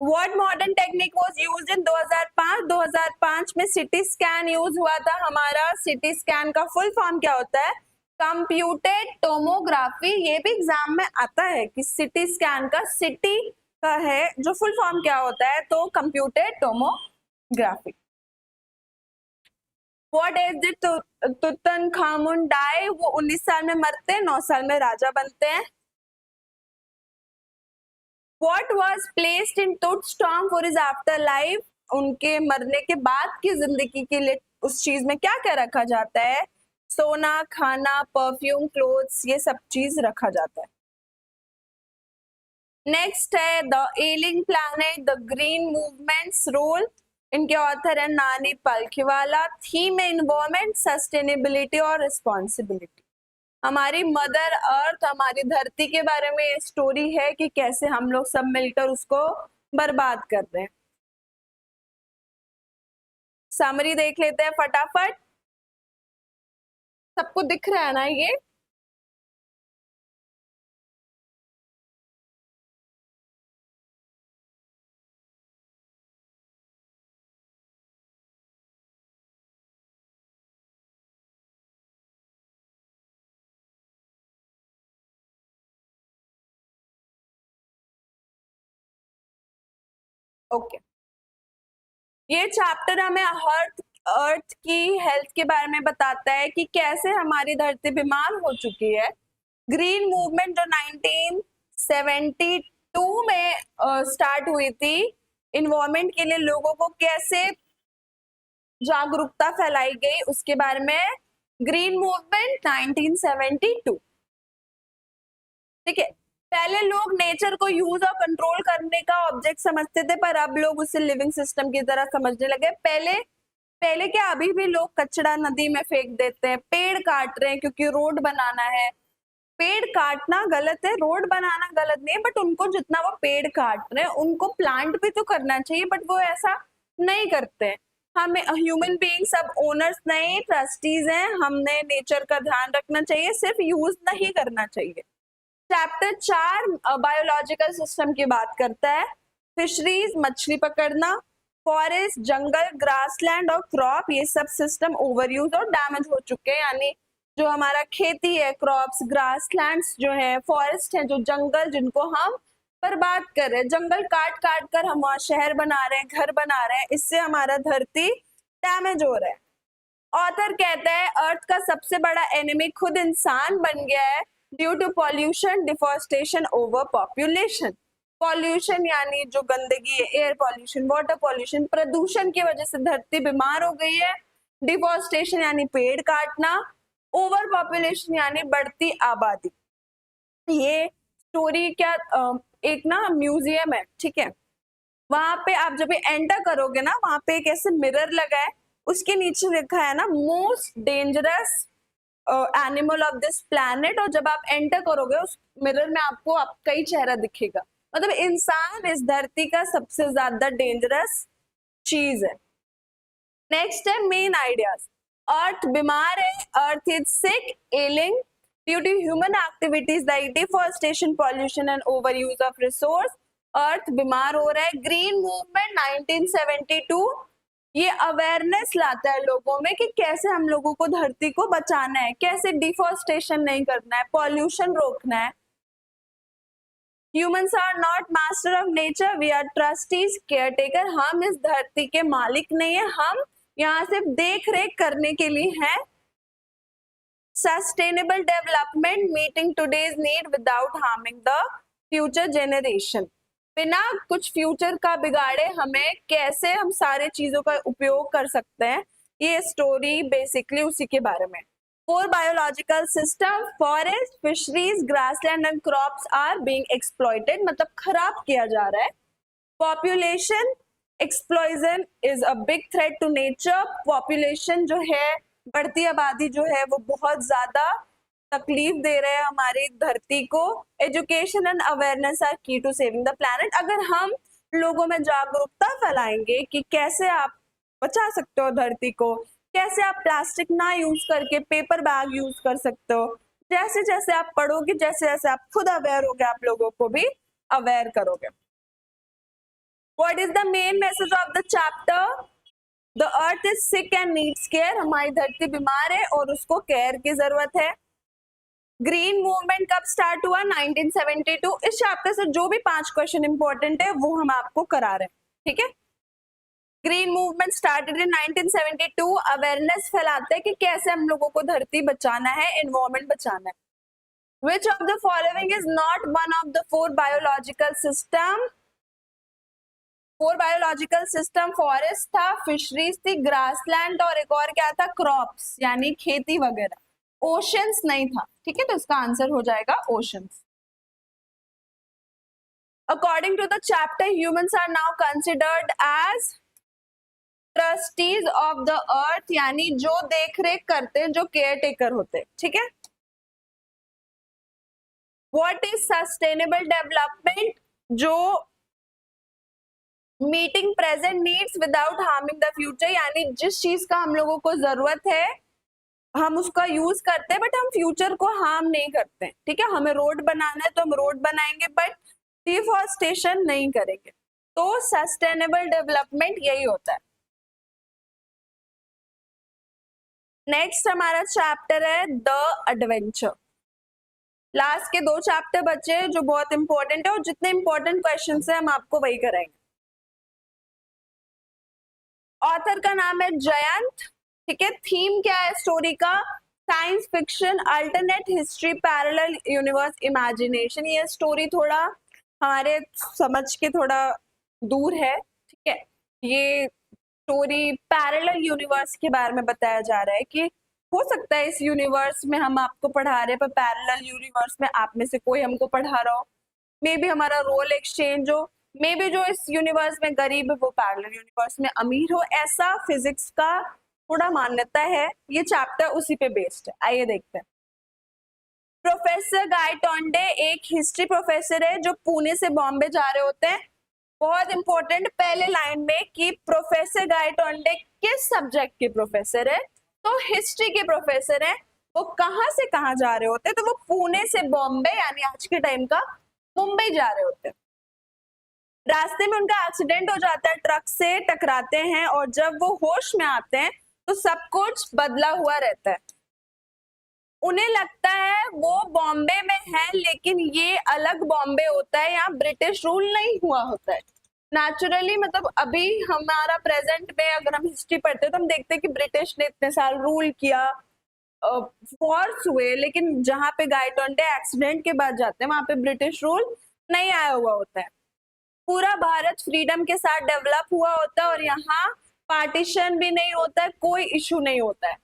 What modern technique was used in 2005 में सिटी स्कैन यूज हुआ था हमारा। सिटी स्कैन का फुल फॉर्म क्या होता है, कंप्यूटेड टोमोग्राफी। ये भी एग्जाम में आता है कि सिटी स्कैन का सिटी का है जो फुल फॉर्म क्या होता है, तो computed tomography. What age did Tutankhamun die, वो 19 साल में मरते हैं, 9 साल में राजा बनते हैं। What was placed in Tutankamon for his afterlife, उनके मरने के बाद की जिंदगी के लिए उस चीज में क्या क्या रखा जाता है, सोना, खाना, परफ्यूम, क्लोथ्स, ये सब चीज रखा जाता है। नेक्स्ट है the ailing planet, the green movement's role. इनके ऑथर है नानी पलखीवाला। थीम है इन्वायरमेंट, सस्टेनेबिलिटी और रिस्पॉन्सिबिलिटी। हमारी मदर अर्थ, हमारी धरती के बारे में स्टोरी है कि कैसे हम लोग सब मिलकर उसको बर्बाद कर रहे हैं। समरी देख लेते हैं फटाफट, सबको दिख रहा है ना ये। ओके, ये चैप्टर हमें अर्थ अर्थ की हेल्थ के बारे में बताता है कि कैसे हमारी धरती बीमार हो चुकी है। ग्रीन मूवमेंट जो 1972 में स्टार्ट हुई थी, इन्वायरमेंट के लिए लोगों को कैसे जागरूकता फैलाई गई उसके बारे में। ग्रीन मूवमेंट 1972, ठीक है। पहले लोग नेचर को यूज और कंट्रोल करने का ऑब्जेक्ट समझते थे, पर अब लोग उसे लिविंग सिस्टम की तरह समझने लगे। पहले पहले क्या, अभी भी लोग कचरा नदी में फेंक देते हैं, पेड़ काट रहे हैं क्योंकि रोड बनाना है। पेड़ काटना गलत है, रोड बनाना गलत नहीं है, बट उनको जितना वो पेड़ काट रहे हैं उनको प्लांट भी तो करना चाहिए, बट वो ऐसा नहीं करते। हमें ह्यूमन बीइंग सब ओनर्स नहीं, ट्रस्टीज हैं। हमने नेचर का ध्यान रखना चाहिए, सिर्फ यूज नहीं करना चाहिए। चैप्टर 4 बायोलॉजिकल सिस्टम की बात करता है। फिशरीज, मछली पकड़ना, फॉरेस्ट, जंगल, ग्रासलैंड और क्रॉप, ये सब सिस्टम ओवरयूज और डैमेज हो चुके हैं। यानी जो हमारा खेती है, क्रॉप्स, ग्रासलैंड्स जो है, फॉरेस्ट है, जो जंगल जिनको हम बर्बाद कर रहे हैं, जंगल काट काट कर हम वहां शहर बना रहे हैं, घर बना रहे हैं, इससे हमारा धरती डैमेज हो रहा है। ऑथर कहता है अर्थ का सबसे बड़ा एनिमी खुद इंसान बन गया है due to pollution, deforestation, over population. Pollution यानी जो गंदगी है, एयर पॉल्यूशन, वाटर पॉल्यूशन, प्रदूषण की वजह से धरती बीमार हो गई है। डिफॉरेस्टेशन यानी पेड़ काटना, ओवर पॉपुलेशन यानी बढ़ती आबादी। ये स्टोरी क्या, एक ना म्यूजियम है, ठीक है। वहां पे आप जब एंटर करोगे ना, वहां पे एक ऐसे मिरर लगा है, उसके नीचे लिखा है ना most dangerous animal of this planet, और जब आप एंटर करोगे उस मिरर में आपको आपका ही चेहरा दिखेगा। मतलब इंसान इस धरती का सबसे ज्यादा डेंजरस चीज है। नेक्स्ट है मेन आइडियाज। अर्थ बीमार है, earth is sick, ailing due to human activities like deforestation, pollution and overuse of resource. Earth बीमार हो रहा है। ग्रीन मूवमेंट 1972 ये अवेयरनेस लाता है लोगों में कि कैसे हम लोगों को धरती को बचाना है, कैसे डिफॉरेस्टेशन नहीं करना है, पॉल्यूशन रोकना है। Humans are not master of nature, we are trustees, caretaker। हम इस धरती के मालिक नहीं है, हम यहाँ सिर्फ देख रेख करने के लिए हैं। Sustainable development, meeting today's need without harming the future generation. बिना कुछ फ्यूचर का बिगाड़े हमें कैसे हम सारे चीजों का उपयोग कर सकते हैं, ये स्टोरी बेसिकली उसी के बारे में। For biological system, forest, fisheries, grassland and crops are being exploited, मतलब खराब किया जा रहा है। Population explosion is a big threat to nature। Population जो है, बढ़ती आबादी जो है, वो बहुत ज्यादा तकलीफ दे रहे हैं हमारी धरती को। एजुकेशन एंड अवेयरनेस आर की टू सेविंग द प्लैनेट। अगर हम लोगों में जागरूकता फैलाएंगे कि कैसे आप बचा सकते हो धरती को, कैसे आप प्लास्टिक ना यूज करके पेपर बैग यूज कर सकते हो, जैसे जैसे आप पढ़ोगे, जैसे जैसे आप खुद अवेयर होगे, आप लोगों को भी अवेयर करोगे। What is the main message of the chapter? The earth is sick and needs care. हमारी धरती बीमार है और उसको केयर की जरूरत है। ग्रीन मूवमेंट कब स्टार्ट हुआ? 1972। इस चैप्टर से जो भी 5 क्वेश्चन इंपॉर्टेंट है वो हम आपको करा रहे हैं, ठीक है। Green movement started in 1972। Awareness फैलाते हैं कि कैसे हम लोगों को धरती बचाना है, एनवायरमेंट बचाना है। Which of the following is not one of the 4 biological system? 4 biological system forest था, फिशरीज थी, ग्रासलैंड और एक और क्या था, क्रॉप्स यानी खेती वगैरह। ओशंस नहीं था, ठीक है, तो इसका आंसर हो जाएगा oceans. According to the chapter, humans are now considered as trustees of the earth, यानी जो देख रेख करते हैं, जो केयर टेकर होते हैं, ठीक है। What is sustainable development? जो meeting present needs without harming the future, यानी जिस चीज का हम लोगों को जरूरत है हम उसका यूज करते हैं, बट हम फ्यूचर को हार्म नहीं करते, ठीक है। हमें रोड बनाना है तो हम रोड बनाएंगे, बट डिफॉरेस्टेशन नहीं करेंगे। तो सस्टेनेबल डेवलपमेंट यही होता है। नेक्स्ट हमारा चैप्टर है द एडवेंचर। लास्ट के 2 चैप्टर बचे जो बहुत इंपॉर्टेंट है, और जितने इंपॉर्टेंट क्वेश्चन है हम आपको वही कराएंगे। ऑथर का नाम है जयंत, ठीक है। थीम क्या है स्टोरी का? Science fiction, alternate history, parallel universe, imagination. ये स्टोरी थोड़ा हमारे समझ के थोड़ा दूर है, ठीक है। ये स्टोरी पैरेलल यूनिवर्स के बारे में बताया जा रहा है कि हो सकता है इस यूनिवर्स में हम आपको पढ़ा रहे हैं, पर पैरेलल यूनिवर्स में आप में से कोई हमको पढ़ा रहा हो, मे बी हमारा रोल एक्सचेंज हो, मे बी जो इस यूनिवर्स में गरीब है वो पैरेलल यूनिवर्स में अमीर हो, ऐसा फिजिक्स का थोड़ा मान्यता है। ये चैप्टर उसी पे बेस्ड है। आइए देखते हैं। प्रोफेसर गायटोंडे एक हिस्ट्री प्रोफेसर है जो पुणे से बॉम्बे जा रहे होते हैं। बहुत इंपॉर्टेंट पहले लाइन में कि प्रोफेसर गायटोंडे किस सब्जेक्ट के प्रोफेसर है, तो हिस्ट्री के प्रोफेसर है। वो कहां से कहां जा रहे होते हैं, तो वो पुणे से बॉम्बे यानी आज के टाइम का मुंबई जा रहे होते हैं। रास्ते में उनका एक्सीडेंट हो जाता है, ट्रक से टकराते हैं और जब वो होश में आते हैं तो सब कुछ बदला हुआ रहता है। उन्हें लगता है वो बॉम्बे में है, लेकिन ये अलग बॉम्बे होता है, यहाँ ब्रिटिश रूल नहीं हुआ होता है। नेचुरली मतलब अभी हमारा प्रेजेंट में अगर हम हिस्ट्री पढ़ते हैं तो हम देखते हैं कि ब्रिटिश ने इतने साल रूल किया, वॉर्स हुए, लेकिन जहाँ पे गायटोंडे एक्सीडेंट के बाद जाते हैं वहां पे ब्रिटिश रूल नहीं आया हुआ होता है। पूरा भारत फ्रीडम के साथ डेवलप हुआ होता है और यहाँ पार्टीशन भी नहीं होता है, कोई इशू नहीं होता है।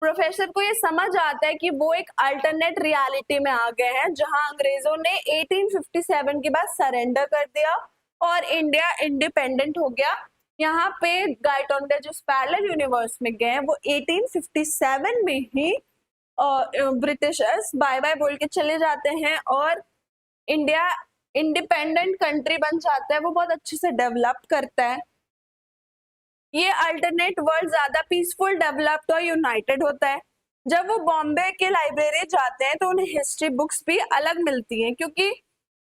प्रोफेसर को ये समझ आता है कि वो एक अल्टरनेट रियलिटी में आ गए हैं जहां अंग्रेजों ने 1857 के बाद सरेंडर कर दिया और इंडिया इंडिपेंडेंट हो गया। यहाँ पे गायटोंडे जो पैरेलल यूनिवर्स में गए हैं वो 1857 में ही ब्रिटिशर्स बाय बाय बोल के चले जाते हैं और इंडिया इंडिपेंडेंट कंट्री बन जाता है। वो बहुत अच्छे से डेवलप करता है। ये अल्टरनेट वर्ल्ड ज्यादा पीसफुल, डेवलप्ड और यूनाइटेड होता है। जब वो बॉम्बे के लाइब्रेरी जाते हैं तो उन्हें हिस्ट्री बुक्स भी अलग मिलती हैं, क्योंकि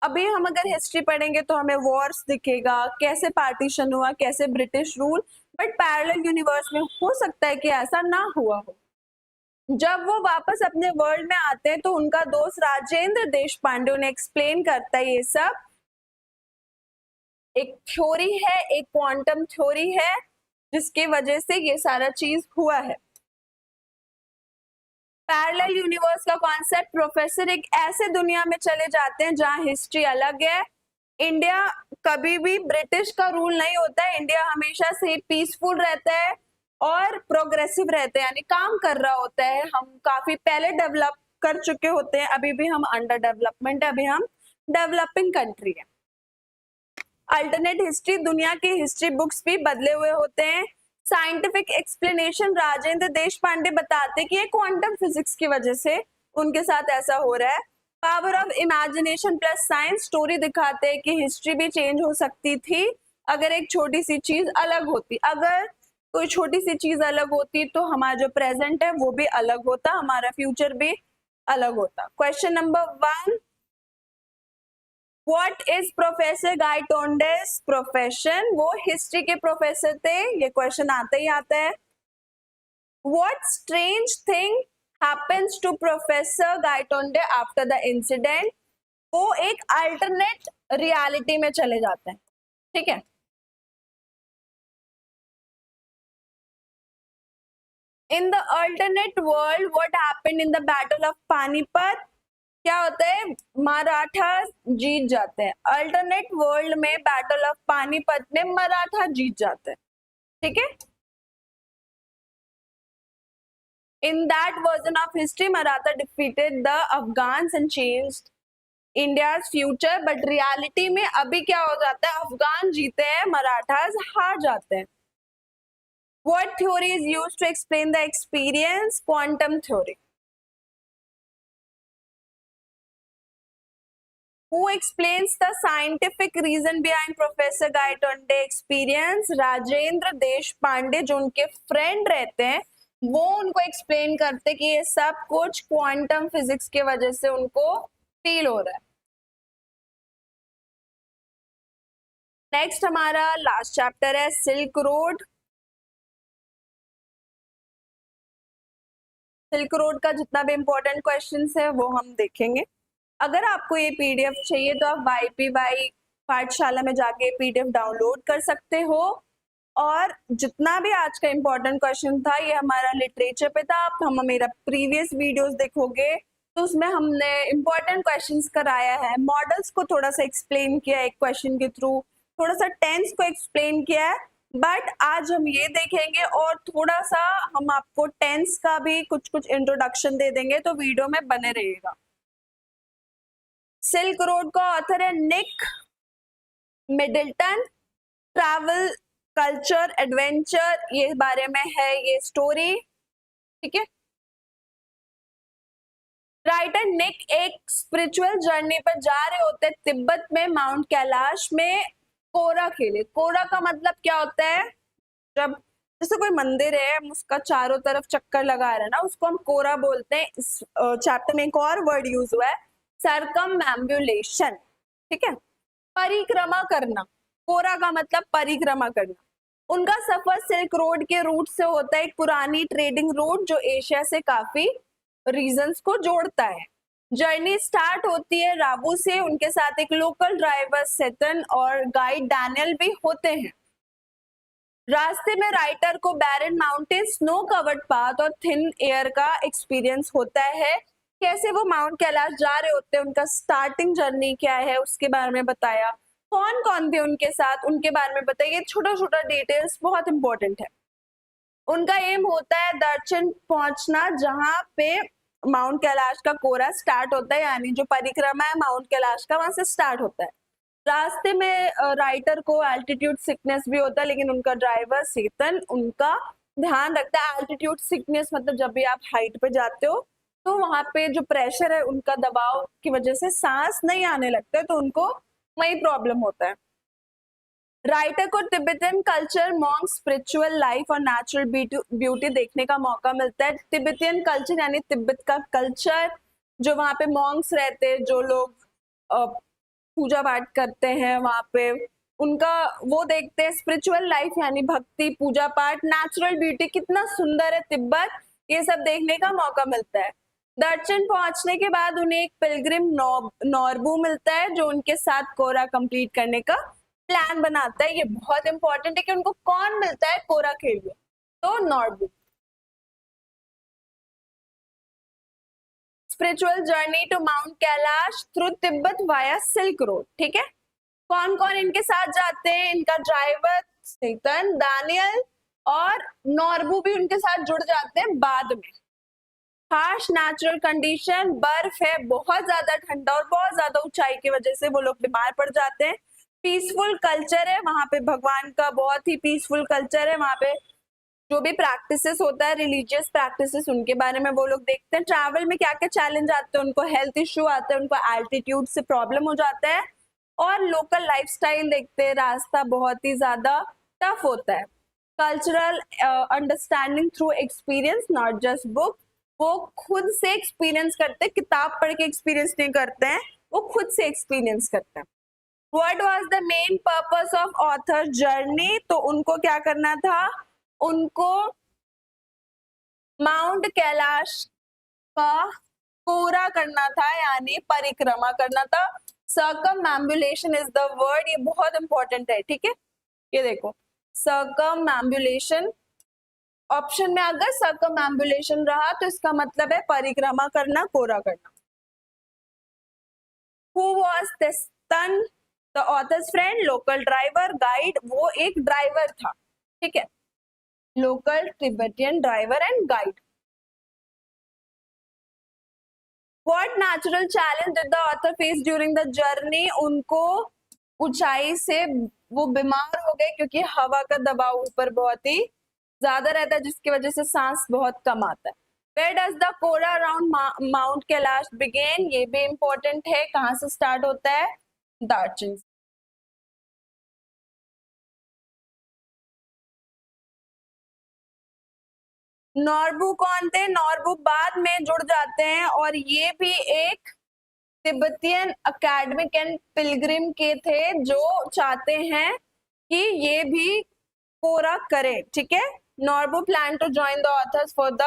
अभी हम अगर हिस्ट्री पढ़ेंगे तो हमें वॉर्स दिखेगा, कैसे पार्टीशन हुआ, कैसे British rule, but parallel universe में हो सकता है कि ऐसा ना हुआ हो। जब वो वापस अपने वर्ल्ड में आते हैं तो उनका दोस्त राजेंद्र देशपांडे उन्हें एक्सप्लेन करता है ये सब एक थ्योरी है, एक क्वांटम थ्योरी है जिसकी वजह से ये सारा चीज हुआ है। पैरेलल यूनिवर्स का कॉन्सेप्ट, प्रोफेसर एक ऐसे दुनिया में चले जाते हैं जहां हिस्ट्री अलग है। इंडिया कभी भी ब्रिटिश का रूल नहीं होता है, इंडिया हमेशा से पीसफुल रहता है और प्रोग्रेसिव रहता है, यानी काम कर रहा होता है। हम काफी पहले डेवलप कर चुके होते हैं, अभी भी हम अंडर डेवलपमेंट है, अभी हम डेवलपिंग कंट्री है। अल्टरनेट हिस्ट्री, दुनिया की हिस्ट्री बुक्स भी बदले हुए होते हैं। साइंटिफिक एक्सप्लेनेशन, राजेंद्र देशपांडे बताते हैं कि ये क्वांटम फिजिक्स की वजह से उनके साथ ऐसा हो रहा है। Power of imagination plus science, story दिखाते हैं कि हिस्ट्री भी चेंज हो सकती थी अगर एक छोटी सी चीज अलग होती। अगर कोई छोटी सी चीज अलग होती तो हमारा जो प्रेजेंट है वो भी अलग होता, हमारा फ्यूचर भी अलग होता। Question number 1, What is professor Gaitonde's profession? वो हिस्ट्री के प्रोफेसर थे, ये क्वेश्चन आता ही आता है। What strange thing happens to professor Gaitonde after the incident? वो एक अल्टरनेट रियलिटी में चले जाते हैं, ठीक है। In the alternate world what happened in the battle of Panipat? क्या होता है, मराठा जीत जाते हैं। अल्टरनेट वर्ल्ड में बैटल ऑफ पानीपत में मराठा जीत जाते हैं, ठीक है। In that version of history Maratha defeated the Afghans and changed India's future, but reality में अभी क्या हो जाता है, अफगान जीते हैं, मराठास हार जाते हैं। What theory is used to explain the experience? Quantum theory. Who explains the scientific reason behind professor Gaitonde experience? Rajendra Deshpande, जो उनके फ्रेंड रहते हैं, वो उनको एक्सप्लेन करते कि ये सब कुछ क्वांटम फिजिक्स के वजह से उनको फील हो रहा है। नेक्स्ट हमारा लास्ट चैप्टर है सिल्क रोड। सिल्क रोड का जितना भी इंपॉर्टेंट क्वेश्चंस है वो हम देखेंगे। अगर आपको ये पीडीएफ चाहिए तो आप YPY पाठशाला में जाके पीडीएफ डाउनलोड कर सकते हो। और जितना भी आज का इम्पोर्टेंट क्वेश्चन था ये हमारा लिटरेचर पे था। आप हम मेरा प्रीवियस वीडियोस देखोगे तो उसमें हमने इम्पोर्टेंट क्वेश्चंस कराया है, मॉडल्स को थोड़ा सा एक्सप्लेन किया है एक क्वेश्चन के थ्रू, थोड़ा सा टेंस को एक्सप्लेन किया है। बट आज हम ये देखेंगे और थोड़ा सा हम आपको टेंस का भी कुछ कुछ इंट्रोडक्शन दे देंगे, तो वीडियो में बने रहिएगा। सिल्क रोड का ऑथर है Nick Middleton. Travel, culture, adventure ये बारे में है ये स्टोरी, ठीक है। राइटर निक एक स्पिरिचुअल जर्नी पर जा रहे होते हैं तिब्बत में, माउंट कैलाश में कोरा के लिए। कोरा का मतलब क्या होता है? जब जैसे कोई मंदिर है, हम उसका चारों तरफ चक्कर लगा रहे हैं ना, उसको हम कोरा बोलते हैं। इस चैप्टर में एक और वर्ड यूज हुआ है, सरकमएम्बुलेशन, ठीक है, परिक्रमा करना। कोरा का मतलब परिक्रमा करना। उनका सफर सिल्क रोड के रूट से होता है, एक पुरानी ट्रेडिंग रूट जो एशिया से काफी रीजन्स को जोड़ता है। जर्नी स्टार्ट होती है राबू से, उनके साथ एक लोकल ड्राइवर सेतन और गाइड डैनियल भी होते हैं। रास्ते में राइटर को बैरन माउंटेन, स्नो कवर्ड पाथ और थिन एयर का एक्सपीरियंस होता है। कैसे वो माउंट कैलाश जा रहे होते हैं, उनका स्टार्टिंग जर्नी क्या है उसके बारे में बताया, कौन कौन थे उनके साथ उनके बारे में बताया। ये छोटा छोटा डिटेल्स बहुत इंपॉर्टेंट है। उनका एम होता है दर्शन पहुंचना, जहां पे माउंट कैलाश का कोरा स्टार्ट होता है, यानी जो परिक्रमा है माउंट कैलाश का वहां से स्टार्ट होता है। रास्ते में राइटर को एल्टीट्यूड सिकनेस भी होता है, लेकिन उनका ड्राइवर सेतन उनका ध्यान रखता है। एल्टीट्यूड सिकनेस मतलब जब भी आप हाइट पे जाते हो तो वहां पे जो प्रेशर है, उनका दबाव की वजह से सांस नहीं आने लगता है, तो उनको वही प्रॉब्लम होता है। राइटर को Tibetan culture, monk, spiritual life और नेचुरल ब्यूटी देखने का मौका मिलता है। तिब्बतियन कल्चर यानी तिब्बत का कल्चर, जो वहाँ पे मॉन्क्स रहते हैं, जो लोग पूजा पाठ करते हैं वहाँ पे, उनका वो देखते हैं। स्पिरिचुअल लाइफ यानी भक्ति, पूजा पाठ, नेचुरल ब्यूटी, कितना सुंदर है तिब्बत, ये सब देखने का मौका मिलता है। दर्शन पहुंचने के बाद उन्हें एक पिलग्रिम नॉर्बू मिलता है, जो उनके साथ कोरा कंप्लीट करने का प्लान बनाता है। ये बहुत इंपॉर्टेंट है कि उनको कौन मिलता है कोरा के लिए, तो Norbu. Spiritual journey to mount Kailash through Tibet via silk road, ठीक है। कौन कौन इनके साथ जाते हैं? इनका ड्राइवर सेतन, दानियल और नॉर्बू भी उनके साथ जुड़ जाते हैं बाद में। हार्श नेचुरल कंडीशन, बर्फ है, बहुत ज्यादा ठंडा और बहुत ज्यादा ऊंचाई की वजह से वो लोग बीमार पड़ जाते हैं। पीसफुल कल्चर है वहां पे, भगवान का बहुत ही पीसफुल कल्चर है वहां पे। जो भी प्रैक्टिसेस होता है, रिलीजियस प्रैक्टिसेस, उनके बारे में वो लोग देखते हैं। ट्रैवल में क्या क्या चैलेंज आते हैं, उनको हेल्थ इश्यू आते हैं, उनको एल्टीट्यूड से प्रॉब्लम हो जाता है, और लोकल लाइफस्टाइल देखते हैं, रास्ता बहुत ही ज्यादा टफ होता है। Cultural understanding through experience, not just book. वो खुद से एक्सपीरियंस करते हैं, किताब पढ़ के एक्सपीरियंस नहीं करते हैं, वो खुद से एक्सपीरियंस करते हैं। What was the main purpose of author journey? तो उनको क्या करना था? उनको माउंट कैलाश का पूरा करना था, यानी परिक्रमा करना था। सर्कमएम्बुलेशन इज द वर्ड, ये बहुत इंपॉर्टेंट है, ठीक है। ये देखो, सर्कमएम्बुलेशन ऑप्शन में अगर सर्कमएम्बुलेशन रहा तो इसका मतलब है परिक्रमा करना, कोरा करना। Who was this son? The author's friend, local driver, guide, वो एक ड्राइवर था, ठीक है, local Tibetan driver and guide. What natural challenge did the author face during the journey? उनको ऊंचाई से वो बीमार हो गए क्योंकि हवा का दबाव ऊपर बहुत ही ज्यादा रहता है, जिसकी वजह से सांस बहुत कम आता है। Where does the Kora around Mount Kailash begin? ये भी इंपॉर्टेंट है, कहाँ से स्टार्ट होता है? दार्जिलिंग। नॉर्बू कौन थे? नॉर्बू बाद में जुड़ जाते हैं, और ये भी एक तिब्बतियन अकेडमिक एंड पिलग्रिम के थे, जो चाहते हैं कि ये भी कोरा करे, ठीक है। Norbu plan to join the authors for the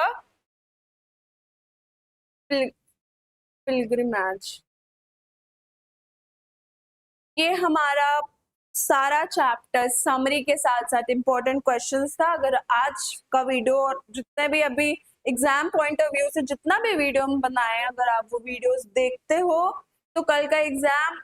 pilgrimage. ये हमारा सारा चैप्टर समरी के साथ साथ इम्पोर्टेंट क्वेश्चंस था। अगर आज का वीडियो और जितने भी अभी एग्जाम पॉइंट ऑफ व्यू से जितना भी वीडियो हम बनाए, अगर आप वो वीडियोस देखते हो तो कल का एग्जाम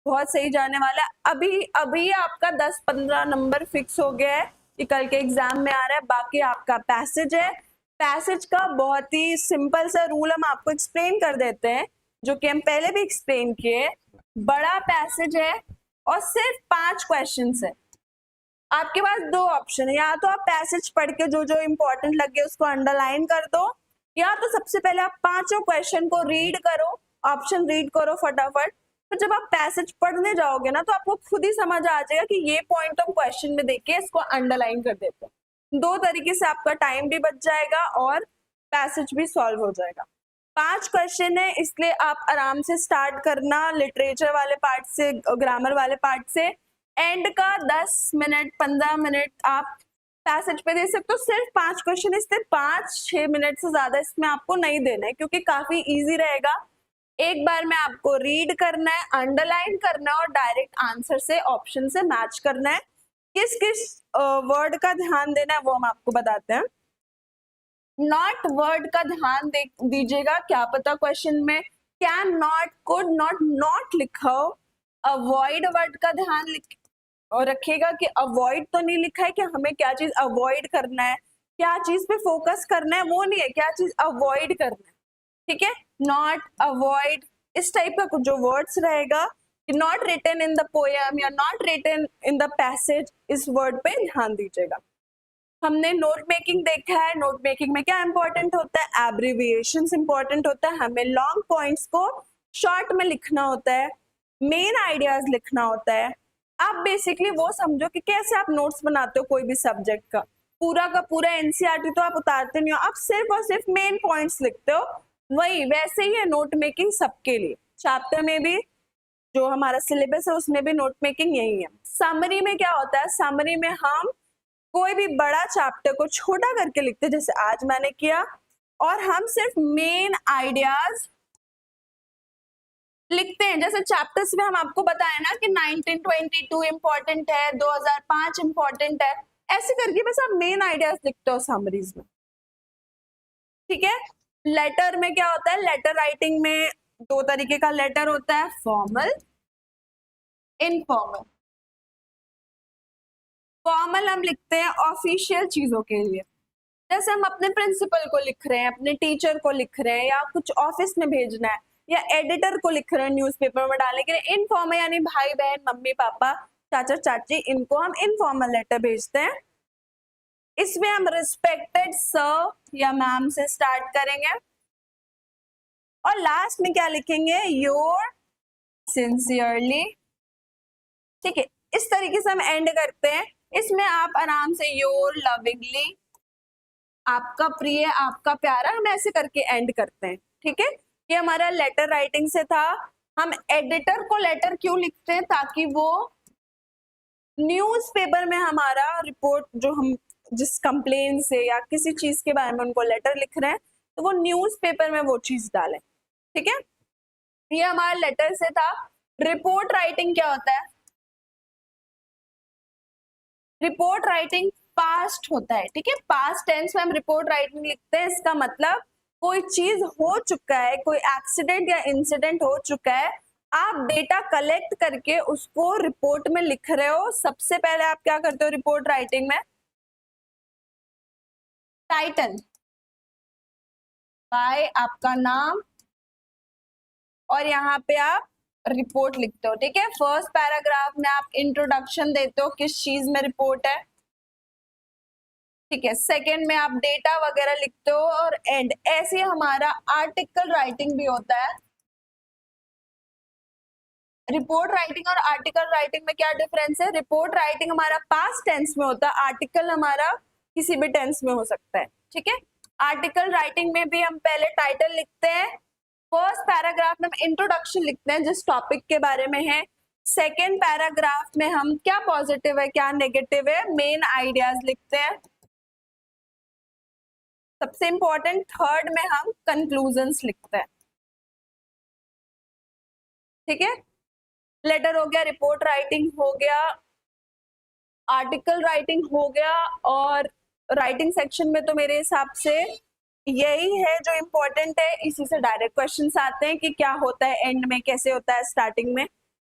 बहुत सही जाने वाला है। अभी अभी आपका 10-15 नंबर फिक्स हो गया है कि कल के एग्जाम में आ रहा है। बाकी आपका पैसेज है। पैसेज का बहुत ही सिंपल सा रूल हम आपको एक्सप्लेन कर देते हैं, जो कि हम पहले भी एक्सप्लेन किए। बड़ा पैसेज है और सिर्फ 5 क्वेश्चंस है। आपके पास 2 ऑप्शन है, या तो आप पैसेज पढ़ के जो जो इंपॉर्टेंट लगे उसको अंडरलाइन कर दो, या तो सबसे पहले आप 5 क्वेश्चन को रीड करो, ऑप्शन रीड करो फटाफट। तो जब आप पैसेज पढ़ने जाओगे ना तो आपको खुद ही समझ आ जाएगा कि ये पॉइंट हम क्वेश्चन में देख के इसको अंडरलाइन कर देते हैं। 2 तरीके से आपका टाइम भी बच जाएगा और पैसेज भी सॉल्व हो जाएगा। 5 क्वेश्चन है, इसलिए आप आराम से स्टार्ट करना लिटरेचर वाले पार्ट से, ग्रामर वाले पार्ट से। एंड का 10 मिनट 15 मिनट आप पैसेज पे दे सकते हो। सिर्फ 5 क्वेश्चन, इसलिए 5-6 मिनट से ज्यादा इसमें आपको नहीं देना है, क्योंकि काफी इजी रहेगा। एक बार में आपको रीड करना है, अंडरलाइन करना है और डायरेक्ट आंसर से ऑप्शन से मैच करना है। किस किस वर्ड का ध्यान देना है वो हम आपको बताते हैं। नॉट वर्ड का ध्यान दीजिएगा, क्या पता क्वेश्चन में can not, could not, not लिखा हो। अवॉइड वर्ड का ध्यान और रखिएगा कि अवॉइड तो नहीं लिखा है कि हमें क्या चीज अवॉइड करना है, क्या चीज पे फोकस करना है, वो नहीं है, क्या चीज अवॉइड करना है। ठीक है, नॉट, अवॉइड, इस टाइप का कुछ जो वर्ड्स रहेगा, not written in the poem या not written in the passage, इस वर्ड पे ध्यान दीजिएगा। हमने नोट मेकिंग देखा है। नोट मेकिंग में क्या इंपॉर्टेंट होता है, एब्रिविएशंस इंपॉर्टेंट होता है। हमें लॉन्ग पॉइंट्स को शॉर्ट में लिखना होता है, मेन आइडियाज लिखना होता है। आप बेसिकली वो समझो कि कैसे आप नोट्स बनाते हो कोई भी सब्जेक्ट का पूरा एनसीईआरटी तो आप उतारते नहीं हो, आप सिर्फ और सिर्फ मेन पॉइंट्स लिखते हो। वही वैसे ही है नोट मेकिंग सबके लिए। चैप्टर में भी जो हमारा सिलेबस है उसमें भी नोट मेकिंग यही है। समरी में क्या होता है, समरी में हम कोई भी बड़ा चैप्टर को छोटा करके लिखते हैं, जैसे आज मैंने किया, और हम सिर्फ मेन आइडियाज लिखते हैं। जैसे चैप्टर्स में हम आपको बताए ना कि 1922 इंपॉर्टेंट है, 2005 इंपॉर्टेंट है, ऐसे करके बस आप मेन आइडियाज लिखते हो समरीज में। ठीक है, लेटर में क्या होता है, लेटर राइटिंग में 2 तरीके का लेटर होता है, फॉर्मल, इनफॉर्मल। फॉर्मल हम लिखते हैं ऑफिशियल चीजों के लिए, जैसे हम अपने प्रिंसिपल को लिख रहे हैं, अपने टीचर को लिख रहे हैं, या कुछ ऑफिस में भेजना है, या एडिटर को लिख रहे हैं न्यूज़पेपर में डालने के लिए। इनफॉर्मल यानी भाई बहन, मम्मी पापा, चाचा चाची, इनको हम इनफॉर्मल लेटर भेजते हैं। इसमें हम रिस्पेक्टेड सर या मैम से स्टार्ट करेंगे और लास्ट में क्या लिखेंगे, योर सिंसियरली। ठीक है, इस तरीके से हम एंड करते हैं। इसमें आप आराम से योर लविंगली, आपका प्रिय, आपका प्यारा, हम ऐसे करके एंड करते हैं। ठीक है, ये हमारा लेटर राइटिंग से था। हम एडिटर को लेटर क्यों लिखते हैं, ताकि वो न्यूज़पेपर में हमारा रिपोर्ट, जो हम जिस कंप्लेन से या किसी चीज के बारे में उनको लेटर लिख रहे हैं, तो वो न्यूज़पेपर में वो चीज डालें। ठीक है, ये हमारा लेटर से था। रिपोर्ट राइटिंग क्या होता है, रिपोर्ट राइटिंग पास्ट होता है। ठीक है, पास्ट टेंस में हम रिपोर्ट राइटिंग लिखते हैं। इसका मतलब कोई चीज हो चुका है, कोई एक्सीडेंट या इंसिडेंट हो चुका है, आप डेटा कलेक्ट करके उसको रिपोर्ट में लिख रहे हो। सबसे पहले आप क्या करते हो रिपोर्ट राइटिंग में, टाइटल बाय आपका नाम, और यहाँ पे आप रिपोर्ट लिखते हो। ठीक है, फर्स्ट पैराग्राफ में आप इंट्रोडक्शन देते हो, किस चीज में रिपोर्ट है। ठीक है, सेकंड में आप डेटा वगैरह लिखते हो, और एंड। ऐसे हमारा आर्टिकल राइटिंग भी होता है। रिपोर्ट राइटिंग और आर्टिकल राइटिंग में क्या डिफरेंस है, रिपोर्ट राइटिंग हमारा पास्ट टेंस में होता है, आर्टिकल हमारा किसी भी टेंस में हो सकता है। ठीक है, आर्टिकल राइटिंग में भी हम पहले टाइटल लिखते हैं, फर्स्ट पैराग्राफ में हम इंट्रोडक्शन लिखते हैं जिस टॉपिक के बारे में है, सेकेंड पैराग्राफ में हम क्या पॉजिटिव है क्या नेगेटिव है, मेन आइडियाज लिखते हैं। सबसे इंपॉर्टेंट थर्ड में हम कंक्लूजन्स लिखते हैं। ठीक है, लेटर हो गया, रिपोर्ट राइटिंग हो गया, आर्टिकल राइटिंग हो गया, और राइटिंग सेक्शन में तो मेरे हिसाब से यही है जो इम्पोर्टेंट है, इसी से डायरेक्ट क्वेश्चंस आते हैं कि क्या होता है एंड में, कैसे होता है स्टार्टिंग में,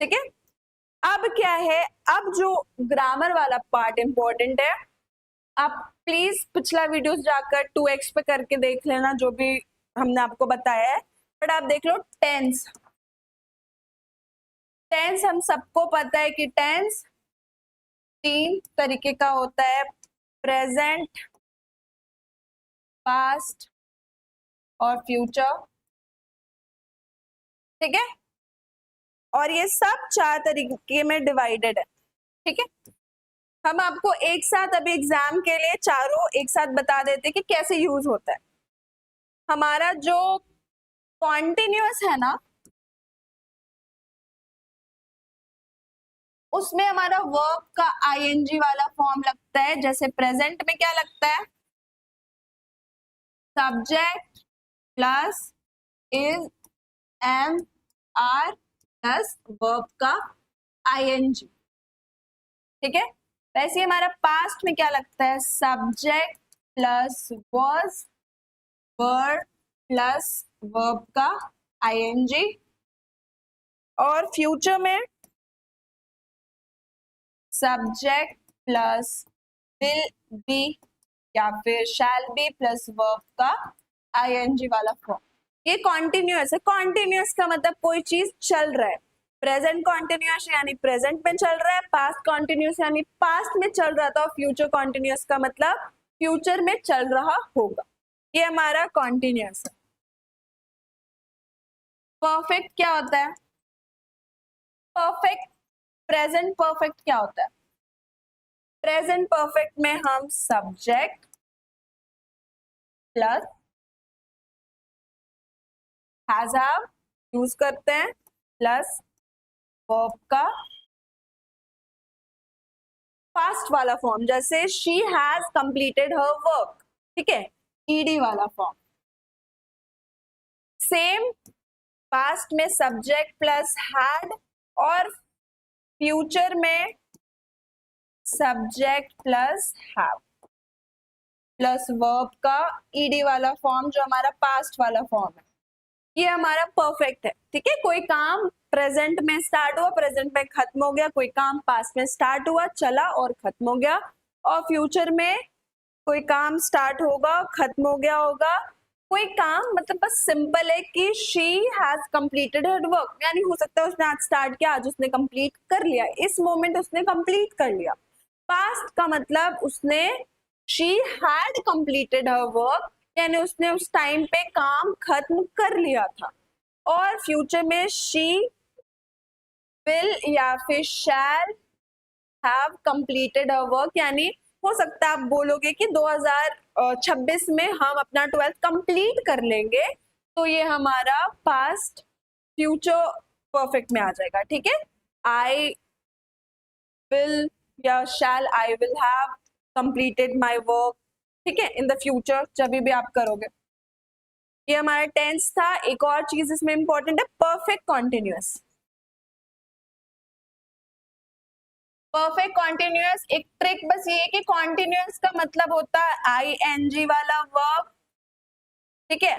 ठीक है। अब क्या है, अब जो ग्रामर वाला पार्ट इम्पोर्टेंट है, आप प्लीज पिछला वीडियोस जाकर 2x पे करके देख लेना जो भी हमने आपको बताया है। बट आप देख लो टेंस। टेंस हम सबको पता है कि टेंस 3 तरीके का होता है, प्रेजेंट, पास्ट और फ्यूचर, ठीक है। और ये सब 4 तरीके में डिवाइडेड है, ठीक है। हम आपको एक साथ अभी एग्जाम के लिए चारों एक साथ बता देते कि कैसे यूज होता है। हमारा जो कॉन्टिन्यूअस है ना, उसमें हमारा वर्ब का आईएनजी वाला फॉर्म लगता है। जैसे प्रेजेंट में क्या लगता है, subject plus is, am, are plus verb का आईएनजी, ठीक है। वैसे हमारा पास्ट में क्या लगता है, subject plus was, word plus verb का आईएनजी। और फ्यूचर में सब्जेक्ट प्लस विल बी या फिर शैल बी प्लस वर्ब का आईएनजी वाला फॉर्म। ये कॉन्टिन्यूअस है। कॉन्टिन्यूअस का मतलब कोई चीज चल रहा है। प्रेजेंट कॉन्टिन्यूअस यानी प्रेजेंट में चल रहा है, पास्ट कॉन्टिन्यूअस यानी पास्ट में चल रहा था, और फ्यूचर कॉन्टिन्यूअस का मतलब फ्यूचर में चल रहा होगा। ये हमारा कॉन्टिन्यूअस है। परफेक्ट क्या होता है, परफेक्ट प्रेजेंट परफेक्ट क्या होता है, प्रेजेंट परफेक्ट में हम subject plus has have use करते हैं प्लस वर्ब का पास्ट वाला फॉर्म, जैसे she has completed her work, ठीक है, ईडी वाला फॉर्म। सेम पास्ट में सब्जेक्ट प्लस हैड, और फ्यूचर में subject plus have plus verb का ईडी वाला फॉर्म, जो हमारा पास्ट वाला फॉर्म है। ये हमारा परफेक्ट है, ठीक है। कोई काम प्रेजेंट में स्टार्ट हुआ, प्रेजेंट में खत्म हो गया, कोई काम पास्ट में स्टार्ट हुआ, चला और खत्म हो गया, और फ्यूचर में कोई काम स्टार्ट होगा, खत्म हो गया होगा। कोई काम मतलब बस सिंपल है कि she has completed her work, यानी हो सकता है उसने आज स्टार्ट किया, आज उसने कंप्लीट कर लिया, इस मोमेंट उसने कंप्लीट कर लिया। पास्ट का मतलब उसने she had completed her work, यानी उसने उस टाइम पे काम खत्म कर लिया था। और फ्यूचर में शी विल या फिर shall have completed her work, यानी हो सकता है आप बोलोगे कि 2026 में हम अपना 12th कंप्लीट कर लेंगे, तो ये हमारा पास्ट फ्यूचर परफेक्ट में आ जाएगा, ठीक है। आई विल या shall, I will have completed my work, ठीक है, इन द फ्यूचर जब भी आप करोगे। ये हमारा टेंस था। एक और चीज इसमें इंपॉर्टेंट है, परफेक्ट कॉन्टिन्यूअस। परफेक्ट कॉन्टिन्यूअस एक ट्रिक बस ये है कि कॉन्टिन्यूअस का मतलब होता है आईएनजी वाला वर्ब, ठीक है।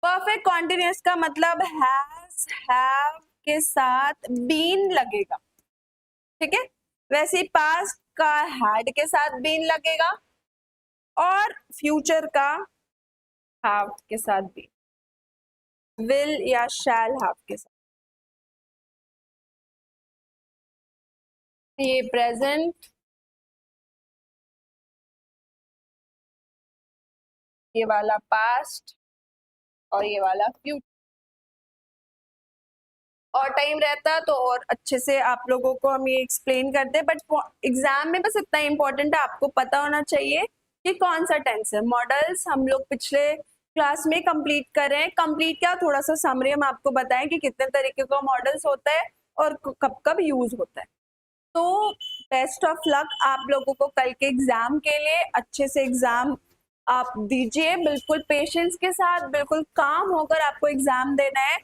परफेक्ट कॉन्टिन्यूअस का मतलब हैज, हैव के साथ बीन लगेगा, ठीक है। वैसे ही पास्ट का हैड के साथ बीन लगेगा, और फ्यूचर का हैव के साथ भी, विल या शैल हैव के साथ। ये प्रेजेंट, ये वाला पास्ट, और ये वाला फ्यूचर। और टाइम रहता तो और अच्छे से आप लोगों को हम ये एक्सप्लेन करते, बट एग्जाम में बस इतना इंपॉर्टेंट है, आपको पता होना चाहिए कि कौन सा टेंस है। मॉडल्स हम लोग पिछले क्लास में कंप्लीट कर रहे हैं। कंप्लीट क्या, थोड़ा सा समरी हम आपको बताएं कि कितने तरीके का मॉडल्स होता है और कब कब यूज होता है। तो बेस्ट ऑफ लक आप लोगों को कल के एग्जाम के लिए। अच्छे से एग्जाम आप दीजिए, बिल्कुल पेशेंस के साथ, बिल्कुल काम होकर आपको एग्जाम देना है।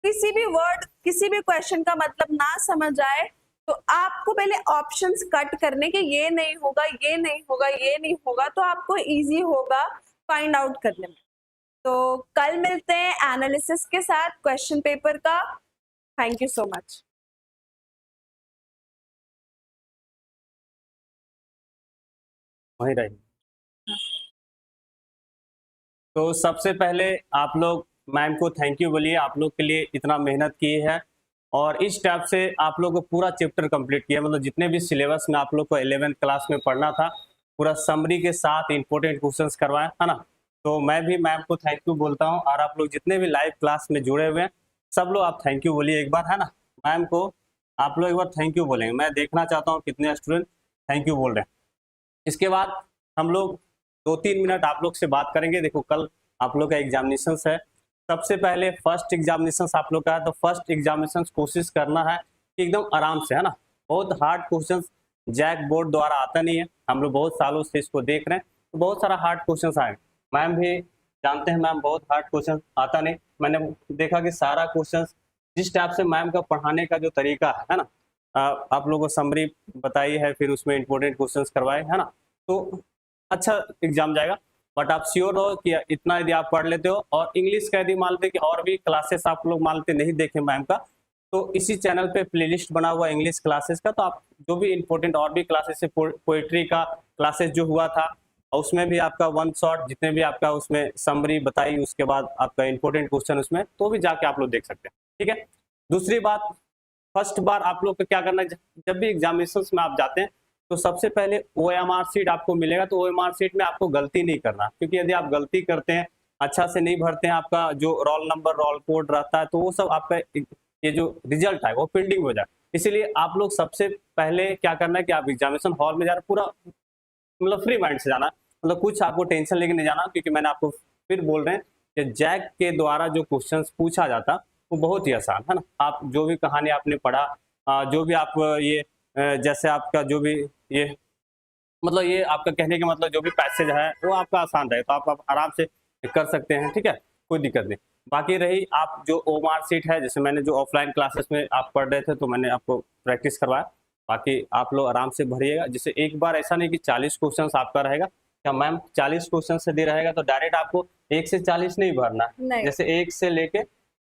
किसी भी वर्ड, किसी भी क्वेश्चन का मतलब ना समझ आए तो आपको पहले ऑप्शंस कट करने के, ये नहीं होगा, ये नहीं होगा, ये नहीं होगा, तो आपको इजी होगा फाइंड आउट करने में। तो कल मिलते हैं एनालिसिस के साथ क्वेश्चन पेपर का। Thank you so much. वहीं रही। तो सबसे पहले आप लोग मैम को थैंक यू बोलिए, आप लोग के लिए इतना मेहनत की है और इस टाइप से आप लोग को पूरा चैप्टर कंप्लीट किया, मतलब जितने भी सिलेबस में आप लोग को 11th क्लास में पढ़ना था पूरा समरी के साथ इंपॉर्टेंट क्वेश्चंस करवाए, है ना। तो मैं भी मैम को थैंक यू बोलता हूँ और आप लोग जितने भी लाइव क्लास में जुड़े हुए हैं सब लोग आप थैंक यू बोलिए एक बार, है ना। मैम को आप लोग एक बार थैंक यू बोलेंगे, मैं देखना चाहता हूँ कितने स्टूडेंट थैंक यू बोल रहे हैं। इसके बाद हम लोग 2-3 मिनट आप लोग से बात करेंगे। देखो कल आप लोग का एग्जामिनेशन है, सबसे पहले फर्स्ट एग्जामिनेशन आप लोग का है, तो फर्स्ट एग्जामिनेशन कोशिश करना है कि एकदम आराम से, है ना। बहुत हार्ड क्वेश्चन जैक बोर्ड द्वारा आता नहीं है, हम लोग बहुत सालों से इसको देख रहे हैं, तो बहुत सारा हार्ड क्वेश्चन आए। मैम भी जानते हैं मैम बहुत हार्ड क्वेश्चन आता नहीं, मैंने देखा कि सारा क्वेश्चन जिस टाइप से मैम का पढ़ाने का जो तरीका है ना, आप लोगों को समरी बताई है, फिर उसमें इंपॉर्टेंट क्वेश्चन करवाए, है ना। तो अच्छा एग्जाम जाएगा। बट आप श्योर हो कि इतना यदि आप पढ़ लेते हो, और इंग्लिश का यदि मान लेते कि और भी क्लासेस आप लोग मान लेते नहीं देखे मैम का, तो इसी चैनल पे प्लेलिस्ट बना हुआ इंग्लिश क्लासेस का, तो आप जो भी इंपॉर्टेंट और भी क्लासेस है, पोइट्री का क्लासेस जो हुआ था उसमें भी आपका वन शॉट जितने भी आपका उसमें समरी बताई, उसके बाद आपका इंपॉर्टेंट क्वेश्चन उसमें, तो भी जाके आप लोग देख सकते हैं, ठीक है। दूसरी बात, फर्स्ट बार आप लोग को क्या करना है, जब भी एग्जामिनेशन में आप जाते हैं तो सबसे पहले OMR शीट आपको मिलेगा, तो OMR शीट में आपको गलती नहीं करना, क्योंकि यदि आप गलती करते हैं, अच्छा से नहीं भरते हैं, आपका जो रोल नंबर रोल कोड रहता है, तो वो सब आपका ये जो रिजल्ट है वो पेंडिंग हो जाए। इसीलिए आप लोग सबसे पहले क्या करना है कि आप एग्जामिनेशन हॉल में जा रहे पूरा मतलब फ्री माइंड से जाना, मतलब कुछ आपको टेंशन लेके नहीं जाना, क्योंकि मैंने आपको फिर बोल रहे हैं कि जैक के द्वारा जो क्वेश्चन पूछा जाता वो बहुत ही आसान है ना। आप जो भी कहानी आपने पढ़ा, जो भी आप ये जैसे आपका जो भी ये मतलब ये आपका कहने का मतलब जो भी पैसेज है वो आपका आसान रहे, तो आप आराम से कर सकते हैं, ठीक है, कोई दिक्कत नहीं। बाकी रही आप जो OMR शीट है, जैसे मैंने जो ऑफलाइन क्लासेस में आप पढ़ रहे थे तो मैंने आपको प्रैक्टिस करवाया, बाकी आप लोग आराम से भरिएगा। जैसे एक बार ऐसा नहीं कि 40 क्वेश्चन आपका रहेगा, क्या मैम 40 क्वेश्चन से दे रहेगा तो डायरेक्ट आपको 1 से 40 नहीं भरना, जैसे 1 से लेके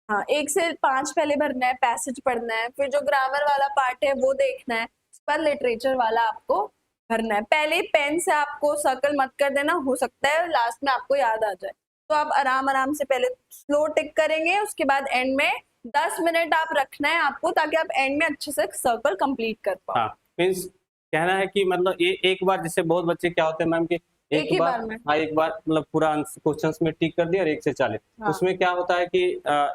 हाँ 1 से 5 पहले भरना है, पैसेज पढ़ना है, फिर जो ग्रामर वाला पार्ट है वो देखना है, उस पर लिटरेचर वाला आपको भरना है। पहले ही पेन से आपको सर्कल मत कर देना, हो सकता है लास्ट में आपको याद आ जाए, तो आप आराम से पहले स्लो टिक करेंगे, उसके बाद एंड में 10 मिनट आप रखना है आपको, ताकि आप एंड में अच्छे से सर्कल कंप्लीट कर पाओ। हाँ मीन्स कहना है कि मतलब ये एक बार, जैसे बहुत बच्चे क्या होते हैं मैम कि एक ही बार में हाँ एक बार मतलब पूरा क्वेश्चंस में टिक कर दिया और 1 से 40, हाँ। उसमें क्या होता है कि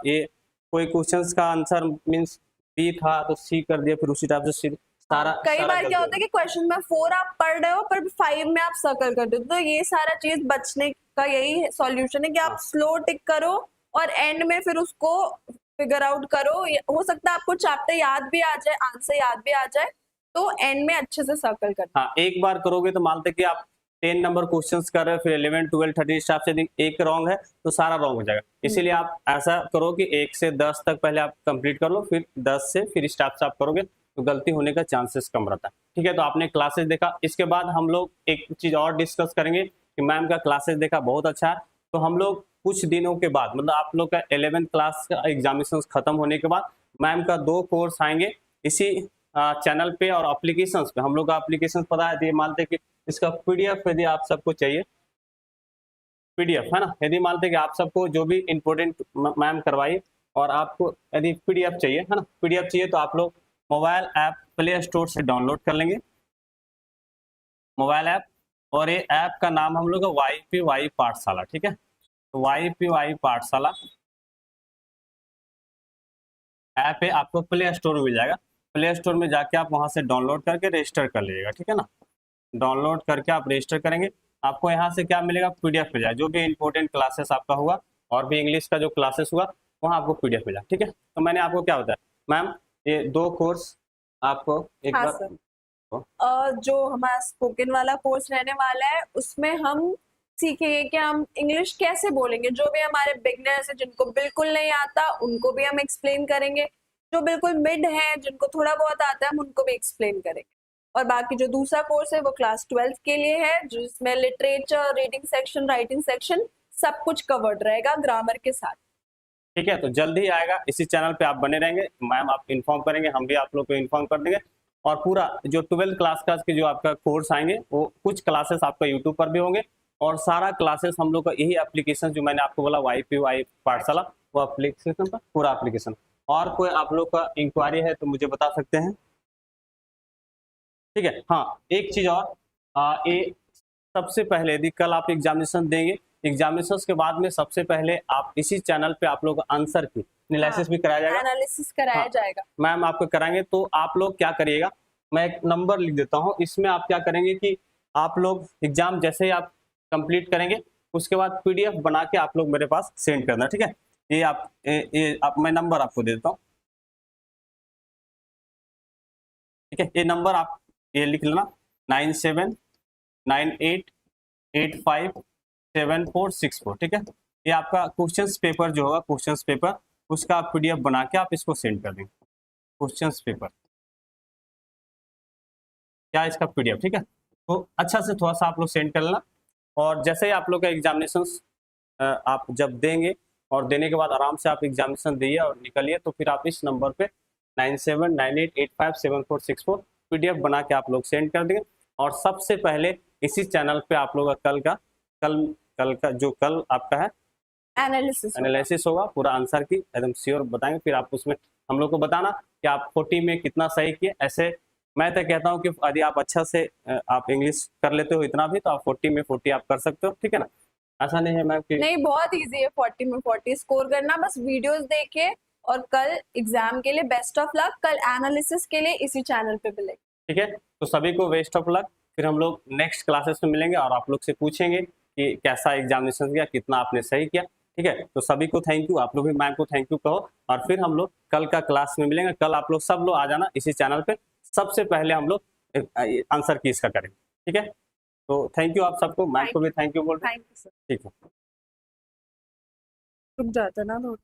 ये कोई क्वेश्चंस का आंसर मीन्स बी था तो सी कर दिया, फिर उसी टाइप से सारा कई सारा बार क्या होता है कि क्वेश्चन में 4 आप पढ़ रहे हो पर 5 में आप सर्कल कर दो, तो ये सारा चीज बचने का यही सॉल्यूशन है कि आप स्लो टिक करो और एंड में फिर उसको फिगर आउट करो। हो सकता है आपको चैप्टर याद भी आ जाए, आंसर याद भी आ जाए, तो एंड में अच्छे से सर्कल कर। हाँ एक बार करोगे तो मानते कि आप 10 नंबर क्वेश्चंस कर रहे हो, फिर 11 12 13 हिसाब से एक रॉन्ग है तो सारा रॉन्ग हो जाएगा। इसीलिए आप ऐसा करो कि 1 से 10 तक पहले आप कंप्लीट कर लो, फिर 10 से फिर स्टाफ से आप करोगे तो गलती होने का चांसेस कम रहता है, ठीक है। तो आपने क्लासेस देखा, इसके बाद हम लोग एक चीज और डिस्कस करेंगे कि मैम का क्लासेस देखा बहुत अच्छा है, तो हम लोग कुछ दिनों के बाद मतलब आप लोग का 11th क्लास का एग्जामिनेशन खत्म होने के बाद मैम का 2 कोर्स आएंगे इसी चैनल पे और एप्लीकेशंस पे। हम लोग का एप्लीकेशन पता है, मानते कि इसका PDF यदि आप सबको चाहिए, PDF है ना, यदि मानते कि आप सबको जो भी इंपॉर्टेंट मैम करवाई और आपको यदि PDF चाहिए, है ना, PDF चाहिए तो आप लोग मोबाइल ऐप प्ले स्टोर से डाउनलोड कर लेंगे मोबाइल ऐप, और ये ऐप का नाम हम लोग का YPY पाठशाला, ठीक है। तो YPY पाठशाला ऐप है, आपको प्ले स्टोर में मिल जाएगा, प्ले स्टोर में जाके आप वहां से डाउनलोड करके रजिस्टर कर लीजिएगा, ठीक है ना। डाउनलोड करके आप रजिस्टर करेंगे, आपको यहाँ से क्या मिलेगा, PDF मिल जाएगा, जो भी इंपॉर्टेंट क्लासेस आपका हुआ और भी इंग्लिश का जो क्लासेस हुआ वहाँ आपको PDF मिला, ठीक है। तो मैंने आपको क्या बताया मैम, ये 2 कोर्स आपको एक हाँ बार जो हमारा स्पोकन वाला कोर्स रहने वाला है उसमें हम सीखेंगे कि हम इंग्लिश कैसे बोलेंगे, जो भी हमारे बिगनर्स हैं जिनको बिल्कुल नहीं आता उनको भी हम एक्सप्लेन करेंगे, जो बिल्कुल मिड हैं, जिनको थोड़ा बहुत आता है, हम उनको भी एक्सप्लेन करेंगे। और बाकी जो दूसरा कोर्स है वो क्लास 12th के लिए है, जिसमें literature, reading section, writing section सब कुछ कवर्ड रहेगा ग्रामर के साथ। ठीक है, तो जल्द ही आएगा, इसी चैनल पे आप बने रहेंगे, मैम आप इन्फॉर्म करेंगे, हम भी आप लोग को इन्फॉर्म कर देंगे। और पूरा जो 12th क्लास का के जो आपका कोर्स आएंगे वो कुछ क्लासेस आपका यूट्यूब पर भी होंगे, और सारा क्लासेस हम लोग का यही एप्लीकेशन जो मैंने आपको बोला YPY पाठशाला, वो एप्लीकेशन पर पूरा एप्लीकेशन। और कोई आप लोग का इंक्वायरी है तो मुझे बता सकते हैं। ठीक है, हाँ एक चीज और, ये सबसे पहले यदि कल आप एग्जामिनेशन देंगे, एग्जामिनेशन के बाद में सबसे पहले आप इसी चैनल पे आप लोग आंसर की एनालिसिस भी कराया जाएगा, एनालिसिस कराया हाँ, जाएगा। मैम आपको कराएंगे। तो आप लोग क्या करिएगा, मैं एक नंबर लिख देता हूँ, इसमें आप क्या करेंगे कि आप लोग एग्जाम जैसे ही आप कंप्लीट करेंगे उसके बाद PDF बना के आप लोग मेरे पास सेंड करना। ठीक है, ये आप मैं नंबर आपको दे देता हूँ। ठीक है, ये नंबर आप ये लिख लेना, 9798857464। ठीक है, ये आपका क्वेश्चंस पेपर जो होगा, क्वेश्चंस पेपर उसका आप PDF बना के आप इसको सेंड कर देंगे। क्वेश्चंस पेपर क्या इसका PDF। ठीक है, तो अच्छा से थोड़ा सा आप लोग सेंड कर लेना। और जैसे ही आप लोग का एग्जामिनेशन आप जब देंगे और देने के बाद आराम से आप एग्जामिनेशन दिए और निकलिए, तो फिर आप इस नंबर पे 9798857464 PDF बना के आप लोग सेंड कर देंगे। और सबसे पहले इसी चैनल पे आप लोग का कल का जो कल आपका है एनालिसिस होगा, पूरा आंसर की एकदम श्योर बताएंगे। फिर आप उसमें हम लोग को बताना कि आप 40 में कितना सही किए। ऐसे मैं तो कहता हूँ कि यदि आप अच्छा से आप इंग्लिश कर लेते हो इतना भी, तो आप 40 में 40 आप कर सकते हो। ठीक है ना, ऐसा नहीं है मैम कि नहीं, बहुत इजी है 40 में 40 स्कोर करना, बस वीडियोस देखे। और कल एग्जाम के लिए बेस्ट ऑफ लक, कल एनालिसिस के लिए इसी चैनल पे मिलेंगे। ठीक है, तो सभी को बेस्ट ऑफ लक। फिर हम लोग नेक्स्ट क्लासेस में मिलेंगे और आप लोग से पूछेंगे कि कैसा एग्जामिनेशन किया, कितना आपने सही किया। ठीक है, तो सभी को थैंक यू, आप लोग भी मैम को थैंक यू कहो। और फिर हम लोग कल का क्लास में मिलेंगे। कल आप लोग सब लोग आ जाना इसी चैनल पे, सबसे पहले हम लोग आंसर की इसका करेंगे। ठीक है, तो थैंक यू आप सबको, मैम को भी थैंक यू बोल रहे हैं। Thank you sir. ठीक है, रुक जाता ना थोड़ा।